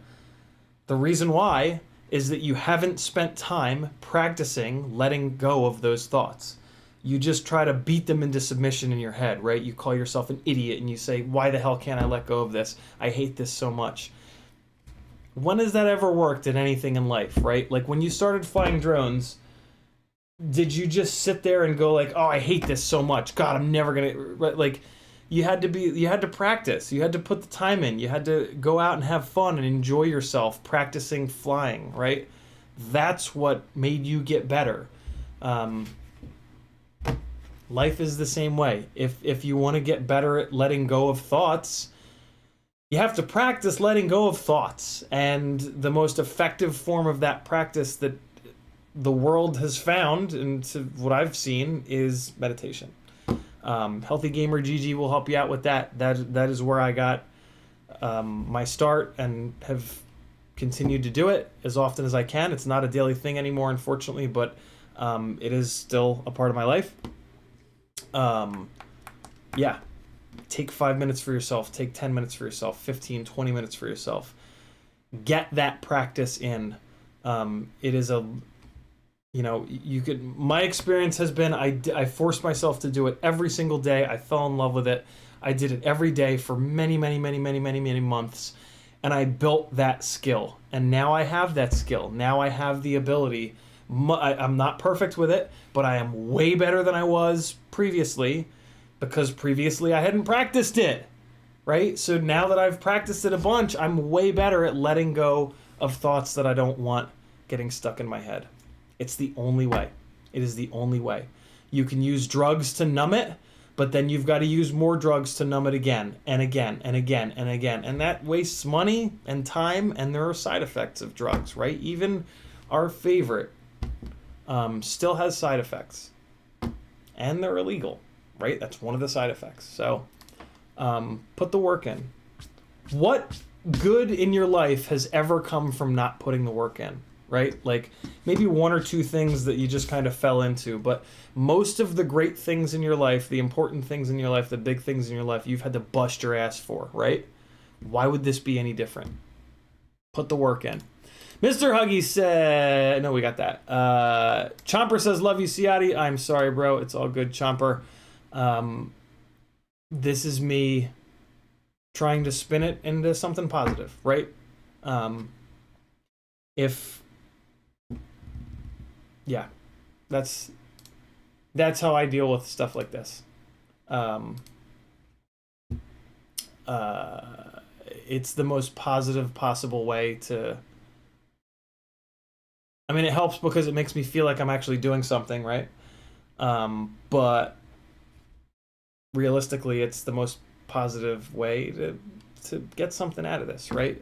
[SPEAKER 1] the reason why is that you haven't spent time practicing letting go of those thoughts. You just try to beat them into submission in your head, right? You call yourself an idiot and you say, why the hell can't I let go of this? I hate this so much. When has that ever worked in anything in life, right? Like when you started flying drones, did you just sit there and go like, oh, I hate this so much. God, I'm never gonna, like, you had to practice. You had to put the time in. You had to go out and have fun and enjoy yourself practicing flying, right? That's what made you get better. Life is the same way. If you want to get better at letting go of thoughts, you have to practice letting go of thoughts. And the most effective form of that practice that the world has found, and to what I've seen, is meditation. Healthy Gamer GG will help you out with that. That is where I got my start and have continued to do it as often as I can. It's not a daily thing anymore, unfortunately, but it is still a part of my life. Yeah, take 5 minutes for yourself, take 10 minutes for yourself, 15, 20 minutes for yourself. Get that practice in. It is a, you could, my experience has been, I forced myself to do it every single day. I fell in love with it. I did it every day for many months, and I built that skill. And now I have that skill. Now I have the ability. I'm not perfect with it, but I am way better than I was previously, because previously I hadn't practiced it, right? So now that I've practiced it a bunch, I'm way better at letting go of thoughts that I don't want getting stuck in my head. It's the only way. It is the only way. You can use drugs to numb it, but then you've got to use more drugs to numb it again and again and again and again. And that wastes money and time, and there are side effects of drugs, right? Even our favorite still has side effects. And they're illegal, right? That's one of the side effects. So put the work in. What good in your life has ever come from not putting the work in, right? Like maybe one or two things that you just kind of fell into, but most of the great things in your life, the important things in your life, the big things in your life, you've had to bust your ass for, right? Why would this be any different? Put the work in. Mr. Huggy said, no, we got that. Chomper says, love you, Ciotti. I'm sorry, bro. It's all good, Chomper. This is me trying to spin it into something positive, right? Yeah, that's how I deal with stuff like this. It's the most positive possible way to, I mean, it helps because it makes me feel like I'm actually doing something, right? But realistically, it's the most positive way to get something out of this, right?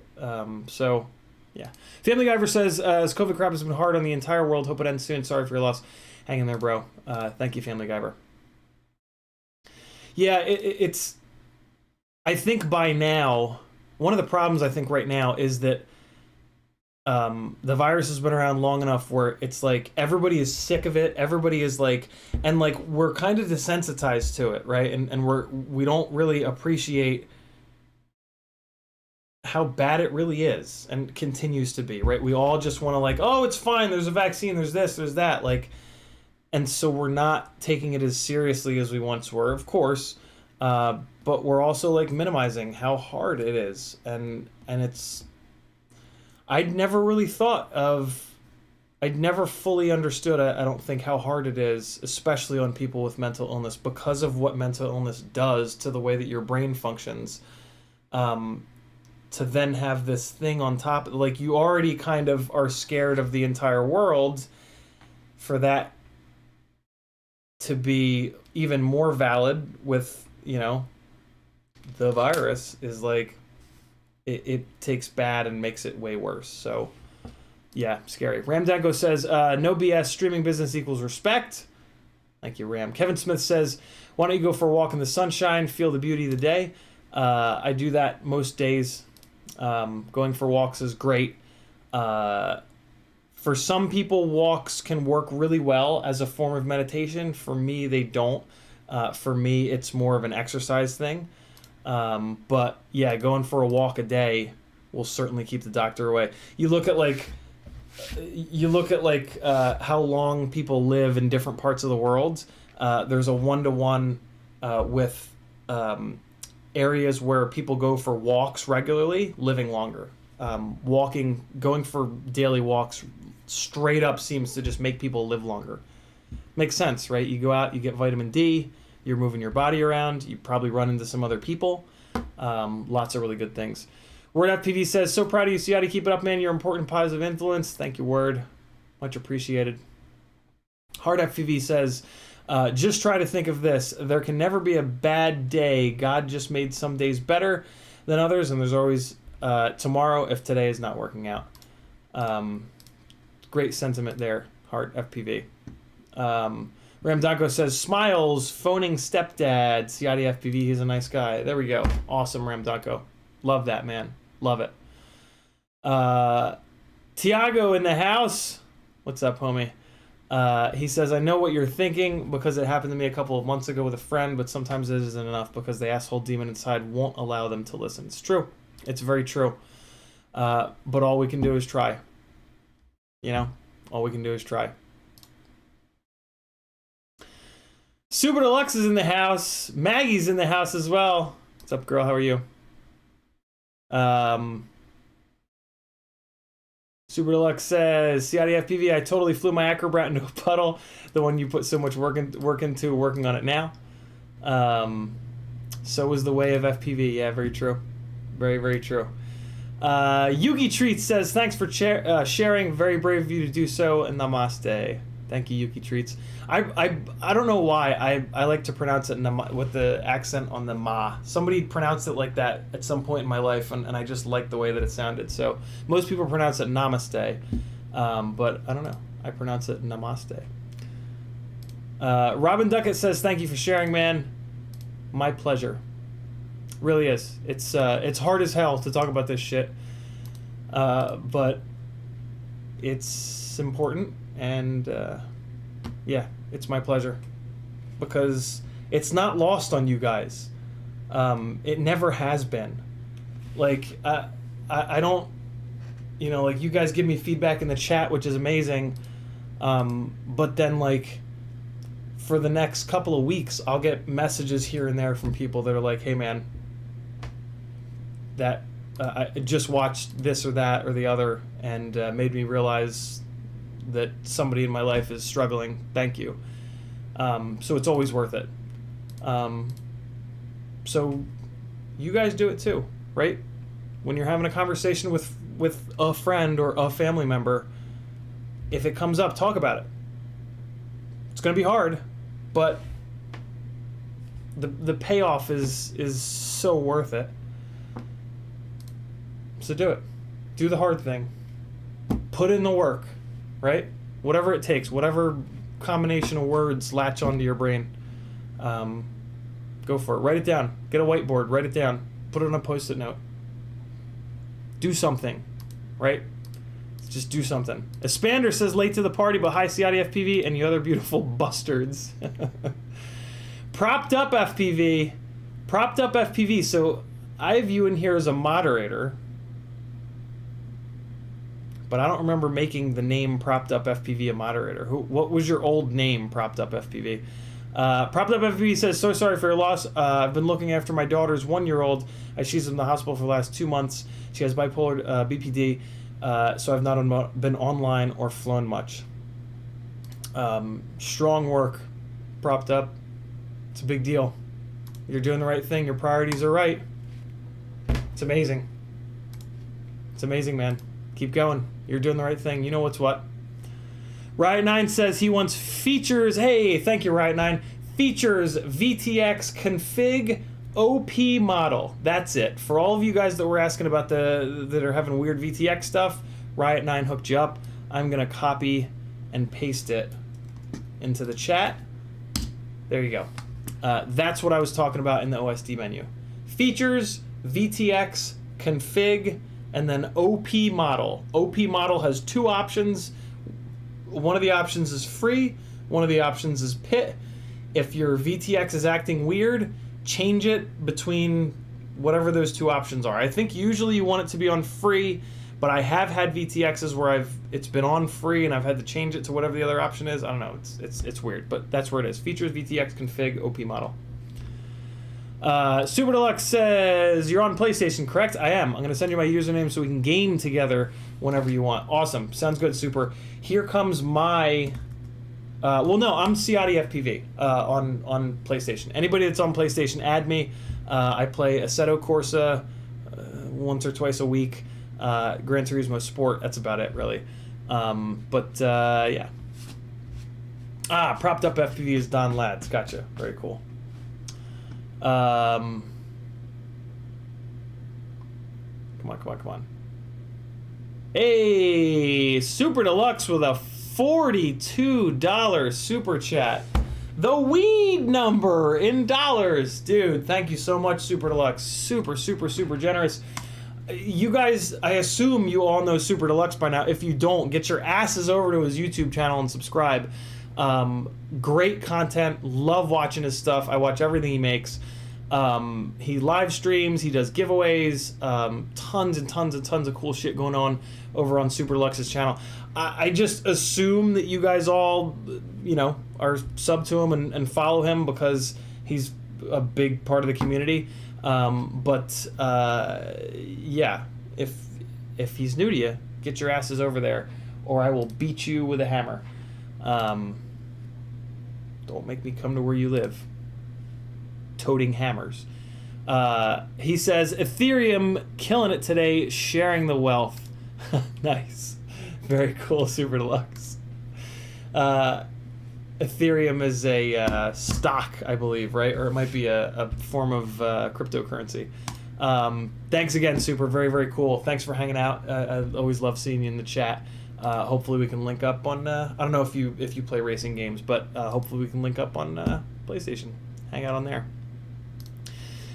[SPEAKER 1] So, yeah. Family Guyver says, as COVID crap has been hard on the entire world, hope it ends soon. Sorry for your loss. Hang in there, bro. Thank you, Family Guyver. Yeah, it's... I think by now, one of the problems I think right now is that the virus has been around long enough where it's like everybody is sick of it. Everybody is like, and like we're kind of desensitized to it, right? And we don't really appreciate how bad it really is and continues to be, right? We all just want to like, oh, it's fine. There's a vaccine. There's this. There's that. Like, and so we're not taking it as seriously as we once were, of course. But we're also like minimizing how hard it is, and it's. I'd never really thought of, I'd never fully understood, I don't think, how hard it is, especially on people with mental illness, because of what mental illness does to the way that your brain functions. To then have this thing on top, like you already kind of are scared of the entire world, for that to be even more valid with, the virus is like, it takes bad and makes it way worse. So Yeah, scary. Ramdango says, no BS, streaming business equals respect. Thank you, Ram. Kevin Smith says, why don't you go for a walk in the sunshine, feel the beauty of the day? I do that most days. Going for walks is great. For some people, walks can work really well as a form of meditation. For me, they don't. For me, it's more of an exercise thing. But yeah, going for a walk a day will certainly keep the doctor away. You look at how long people live in different parts of the world. There's a 1-to-1 with areas where people go for walks regularly, living longer. Going for daily walks straight up seems to just make people live longer. Makes sense, right? You go out, you get vitamin D, you're moving your body around, you probably run into some other people. Lots of really good things. Word FPV says, so proud of you, Ciotti. Keep it up, man. You're an important positive influence. Thank you, Word. Much appreciated. Hard FPV says, just try to think of this. There can never be a bad day. God just made some days better than others, and there's always tomorrow if today is not working out. Great sentiment there, Heart FPV. Ramdanko says, smiles, phoning stepdad, CiottiFPV, he's a nice guy. There we go. Awesome, Ramdanko. Love that, man. Love it. Tiago in the house. What's up, homie? He says, I know what you're thinking because it happened to me a couple of months ago with a friend, but sometimes it isn't enough because the asshole demon inside won't allow them to listen. It's true. It's very true. But all we can do is try. You know? All we can do is try. Super Deluxe is in the house. Maggie's in the house as well. What's up, girl? How are you? Super Deluxe says, CiottiFPV, I totally flew my Acrobat into a puddle. The one you put so much work into, working on it now. So was the way of FPV. Yeah, very true. Very, very true. Yuki Treats says, thanks for sharing. Very brave of you to do so. And namaste. Thank you, Yuki Treats. I don't know why I like to pronounce it with the accent on the ma. Somebody pronounced it like that at some point in my life, and I just liked the way that it sounded. So most people pronounce it namaste, but I don't know. I pronounce it namaste. Robin Duckett says, thank you for sharing, man. My pleasure. Really is. It's hard as hell to talk about this shit, but it's important. And yeah, it's my pleasure because it's not lost on you guys. It never has been. Like I don't, like you guys give me feedback in the chat, which is amazing. But then like for the next couple of weeks, I'll get messages here and there from people that are like, hey man, that I just watched this or that or the other and made me realize that somebody in my life is struggling. Thank you. So it's always worth it. So you guys do it too, right? When you're having a conversation with a friend or a family member, if it comes up, talk about it. It's going to be hard, but the payoff is so worth it. So do it. Do the hard thing. Put in the work. Right? Whatever it takes, whatever combination of words latch onto your brain, go for it. Write it down. Get a whiteboard. Write it down. Put it on a Post-it note. Do something, right? Just do something. Expander says, late to the party, but hi, CiottiFPV and you other beautiful bastards. Propped up FPV. Propped up FPV. So I have you in here as a moderator, but I don't remember making the name Propped Up FPV a moderator. What was your old name, Propped Up FPV? Propped Up FPV says, so sorry for your loss. I've been looking after my daughter's 1-year-old as she's in the hospital for the last 2 months. She has bipolar BPD, so I've not been online or flown much. Strong work, Propped Up. It's a big deal. You're doing the right thing. Your priorities are right. It's amazing. It's amazing, man. Keep going. You're doing the right thing. You know what's what. Riot9 says he wants features. Hey, thank you, Riot9. Features VTX config OP model. That's it. For all of you guys that were asking about that are having weird VTX stuff, Riot9 hooked you up. I'm going to copy and paste it into the chat. There you go. That's what I was talking about in the OSD menu. Features, VTX, config, and then OP model. OP model has two options. One of the options is free. One of the options is PIT. If your VTX is acting weird, change it between whatever those two options are. I think usually you want it to be on free, but I have had VTXs where it's been on free and I've had to change it to whatever the other option is. I don't know. It's weird, but that's where it is. Features, VTX, config, OP model. Super Deluxe says, you're on PlayStation, correct? I am. I'm going to send you my username so we can game together whenever you want. Awesome. Sounds good, Super. Here comes my... well, no, I'm CiottiFPV on PlayStation. Anybody that's on PlayStation, add me. I play Assetto Corsa once or twice a week. Gran Turismo Sport, that's about it, really. Yeah. Propped up FPV is Don Lads. Gotcha. Very cool. Come on. Hey, Super Deluxe with a $42 super chat. The weed number in dollars. Dude, thank you so much, Super Deluxe. Super generous. You guys, I assume you all know Super Deluxe by now. If you don't, get your asses over to his YouTube channel and subscribe. Great content. Love watching his stuff. I watch everything he makes. He live streams. He does giveaways. Tons and tons of cool shit going on over on Super Deluxe's channel. I just assume that you guys all, are sub to him and follow him because he's a big part of the community. Yeah, if he's new to you, get your asses over there, or I will beat you with a hammer. Don't make me come to where you live, toting hammers. He says, Ethereum killing it today, sharing the wealth. Nice. Very cool, Super Deluxe. Ethereum is a stock, I believe, right? Or it might be a form of cryptocurrency. Thanks again, Super. Very cool. Thanks for hanging out. I always love seeing you in the chat. Hopefully we can link up on... I don't know if you play racing games, but hopefully we can link up on PlayStation. Hang out on there.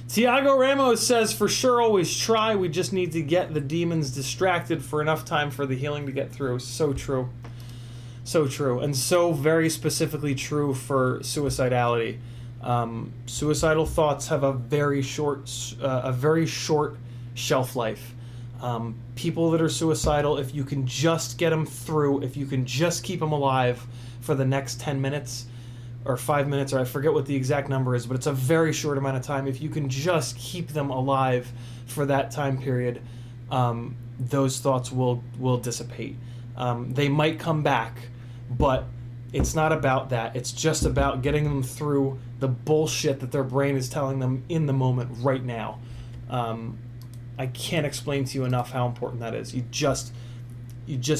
[SPEAKER 1] Tiago Ramos says, for sure, always try. We just need to get the demons distracted for enough time for the healing to get through. So true. So true. And so very specifically true for suicidality. Suicidal thoughts have a very short shelf life. People that are suicidal, if you can just get them through, if you can just keep them alive for the next 10 minutes or 5 minutes, or I forget what the exact number is, but it's a very short amount of time. If you can just keep them alive for that time period, those thoughts will dissipate. They might come back, but it's not about that. It's just about getting them through the bullshit that their brain is telling them in the moment right now. I can't explain to you enough how important that is. You just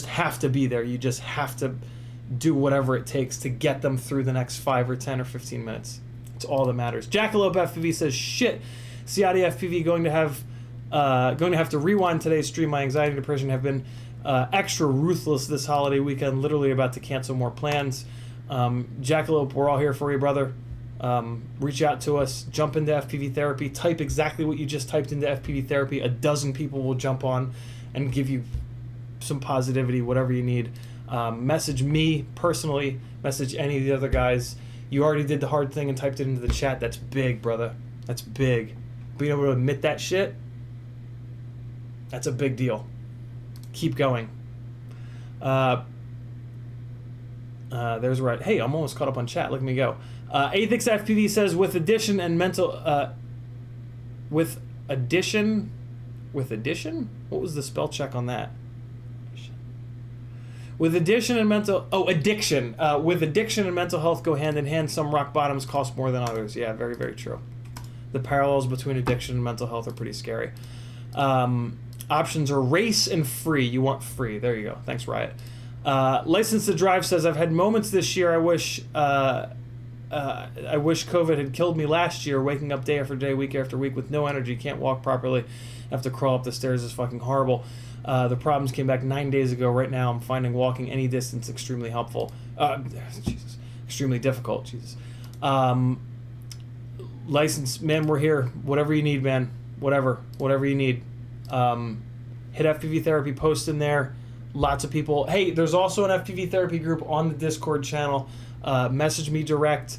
[SPEAKER 1] have to be there. You just have to do whatever it takes to get them through the next 5 or 10 or 15 minutes. It's all that matters. Jackalope FPV says, shit, CiottiFPV going to have to rewind today's stream. My anxiety and depression have been extra ruthless this holiday weekend, literally about to cancel more plans. Jackalope, we're all here for you, brother. Reach out to us, jump into FPV therapy, type exactly what you just typed into FPV therapy. 12 people will jump on and give you some positivity, whatever you need. Message me personally, message any of the other guys. You already did the hard thing and typed it into the chat. That's big, brother. That's big. Being able to admit that shit, that's a big deal. Keep going. There's right. Hey, I'm almost caught up on chat. Look at me go. Athix FPV says, with addition and mental... with addition... With addition? What was the spell check on that? With addition and mental... Oh, addiction. With addiction and mental health go hand in hand. Some rock bottoms cost more than others. Yeah, very true. The parallels between addiction and mental health are pretty scary. Options are race and free. You want free. There you go. Thanks, Riot. License to Drive says, I've had moments this year I wish I wish COVID had killed me last year, waking up day after day, week after week with no energy, can't walk properly, have to crawl up the stairs is fucking horrible. The problems came back 9 days ago. Right now I'm finding walking any distance extremely helpful. Jesus. Extremely difficult, Jesus. License, man, we're here. Whatever you need, man. Whatever you need. Hit FPV Therapy post in there. Lots of people. Hey, there's also an FPV Therapy group on the Discord channel. Message me direct.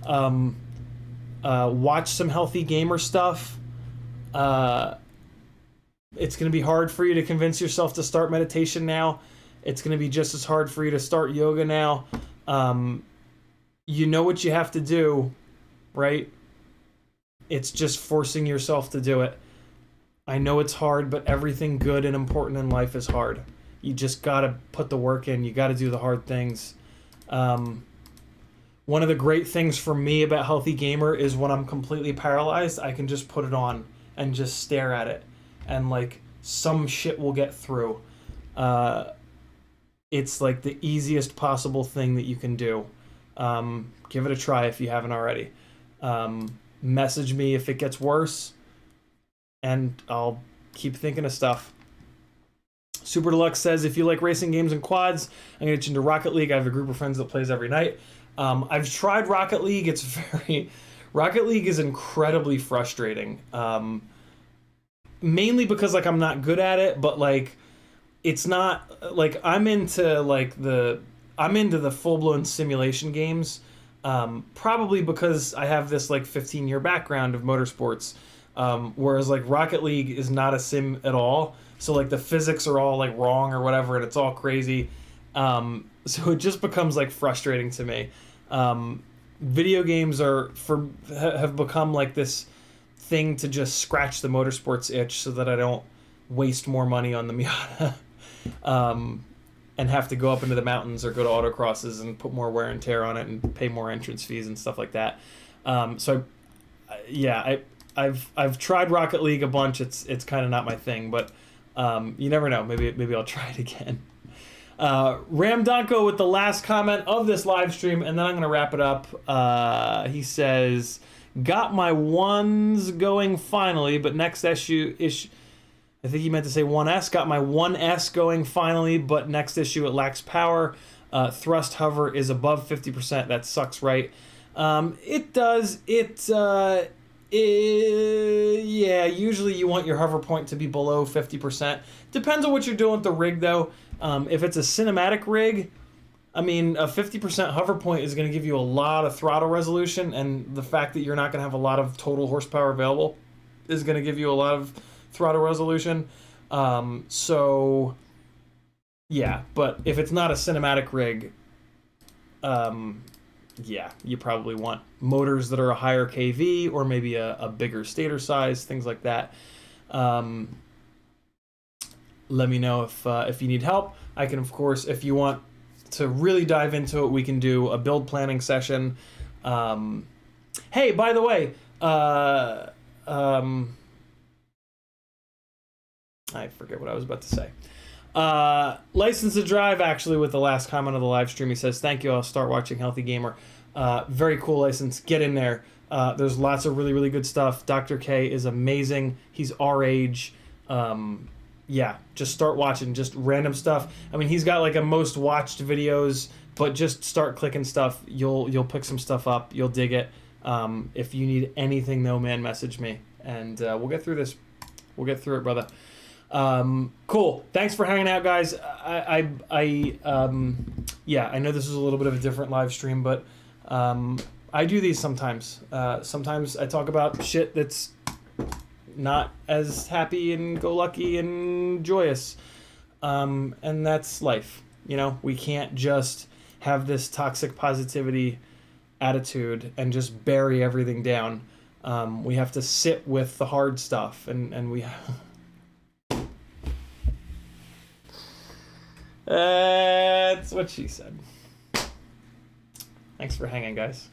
[SPEAKER 1] Watch some healthy gamer stuff. It's going to be hard for you to convince yourself to start meditation now. It's going to be just as hard for you to start yoga now. You know what you have to do, right? It's just forcing yourself to do it. I know it's hard, but everything good and important in life is hard. You just got to put the work in. You got to do the hard things. One of the great things for me about Healthy Gamer is when I'm completely paralyzed, I can just put it on and just stare at it. And, like, some shit will get through. It's, like, the easiest possible thing that you can do. Give it a try if you haven't already. Message me if it gets worse, and I'll keep thinking of stuff. Super Deluxe says, if you like racing games and quads, I'm going to get you into Rocket League. I have a group of friends that plays every night. I've tried Rocket League. Rocket League is incredibly frustrating. Mainly because, like, I'm not good at it, but, like, it's not, like, I'm into the full-blown simulation games, probably because I have this, like, 15-year background of motorsports, whereas, like, Rocket League is not a sim at all, so, like, the physics are all, like, wrong or whatever, and it's all crazy, so it just becomes, like, frustrating to me. Video games have become, like, this thing to just scratch the motorsports itch so that I don't waste more money on the Miata, and have to go up into the mountains or go to autocrosses and put more wear and tear on it and pay more entrance fees and stuff like that. I've tried Rocket League a bunch. It's kind of not my thing, but you never know. Maybe I'll try it again. Ram Donko with the last comment of this live stream, and then I'm gonna wrap it up. He says, got my ones going finally, but next issue I think he meant to say 1S. Got my 1S going finally, but next issue it lacks power. Thrust hover is above 50%. That sucks, right? It does. Yeah, usually you want your hover point to be below 50%. Depends on what you're doing with the rig, though. If it's a cinematic rig, I mean, a 50% hover point is going to give you a lot of throttle resolution, and the fact that you're not going to have a lot of total horsepower available is going to give you a lot of throttle resolution. So, yeah, but if it's not a cinematic rig, yeah, you probably want motors that are a higher KV or maybe a bigger stator size, things like that. Let me know if you need help. I can, of course, if you want to really dive into it, we can do a build planning session. Hey, by the way, I forget what I was about to say. License to Drive, actually, with the last comment of the live stream, he says, thank you, I'll start watching Healthy Gamer. Very cool license. Get in there. There's lots of really, really good stuff. Dr. K is amazing. He's our age. Yeah, just start watching just random stuff. I mean, he's got like a most watched videos, but just start clicking stuff. You'll pick some stuff up. You'll dig it. If you need anything, though, man, message me, and we'll get through this. We'll get through it, brother. Cool. Thanks for hanging out, guys. Yeah, I know this is a little bit of a different live stream, but I do these sometimes. Sometimes I talk about shit that's not as happy and go lucky and joyous. And that's life. You know, we can't just have this toxic positivity attitude and just bury everything down. We have to sit with the hard stuff, and we that's what she said. Thanks for hanging, guys.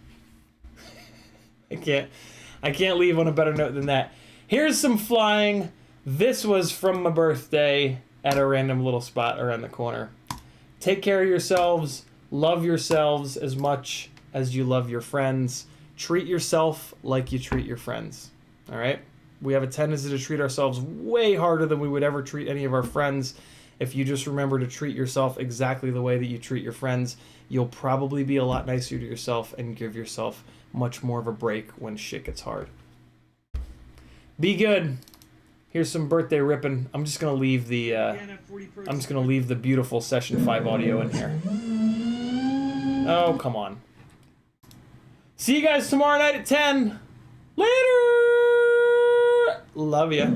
[SPEAKER 1] I can't leave on a better note than that. Here's some flying. This was from my birthday at a random little spot around the corner. Take care of yourselves. Love yourselves as much as you love your friends. Treat yourself like you treat your friends. All right? We have a tendency to treat ourselves way harder than we would ever treat any of our friends. If you just remember to treat yourself exactly the way that you treat your friends, you'll probably be a lot nicer to yourself and give yourself much more of a break when shit gets hard. Be good. Here's some birthday ripping. I'm just gonna leave the beautiful session 5 audio in here. Oh, come on. See you guys tomorrow night at 10. Later. Love ya.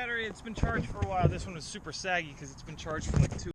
[SPEAKER 1] battery, it's been charged for a while. This one was super saggy because it's been charged for like 2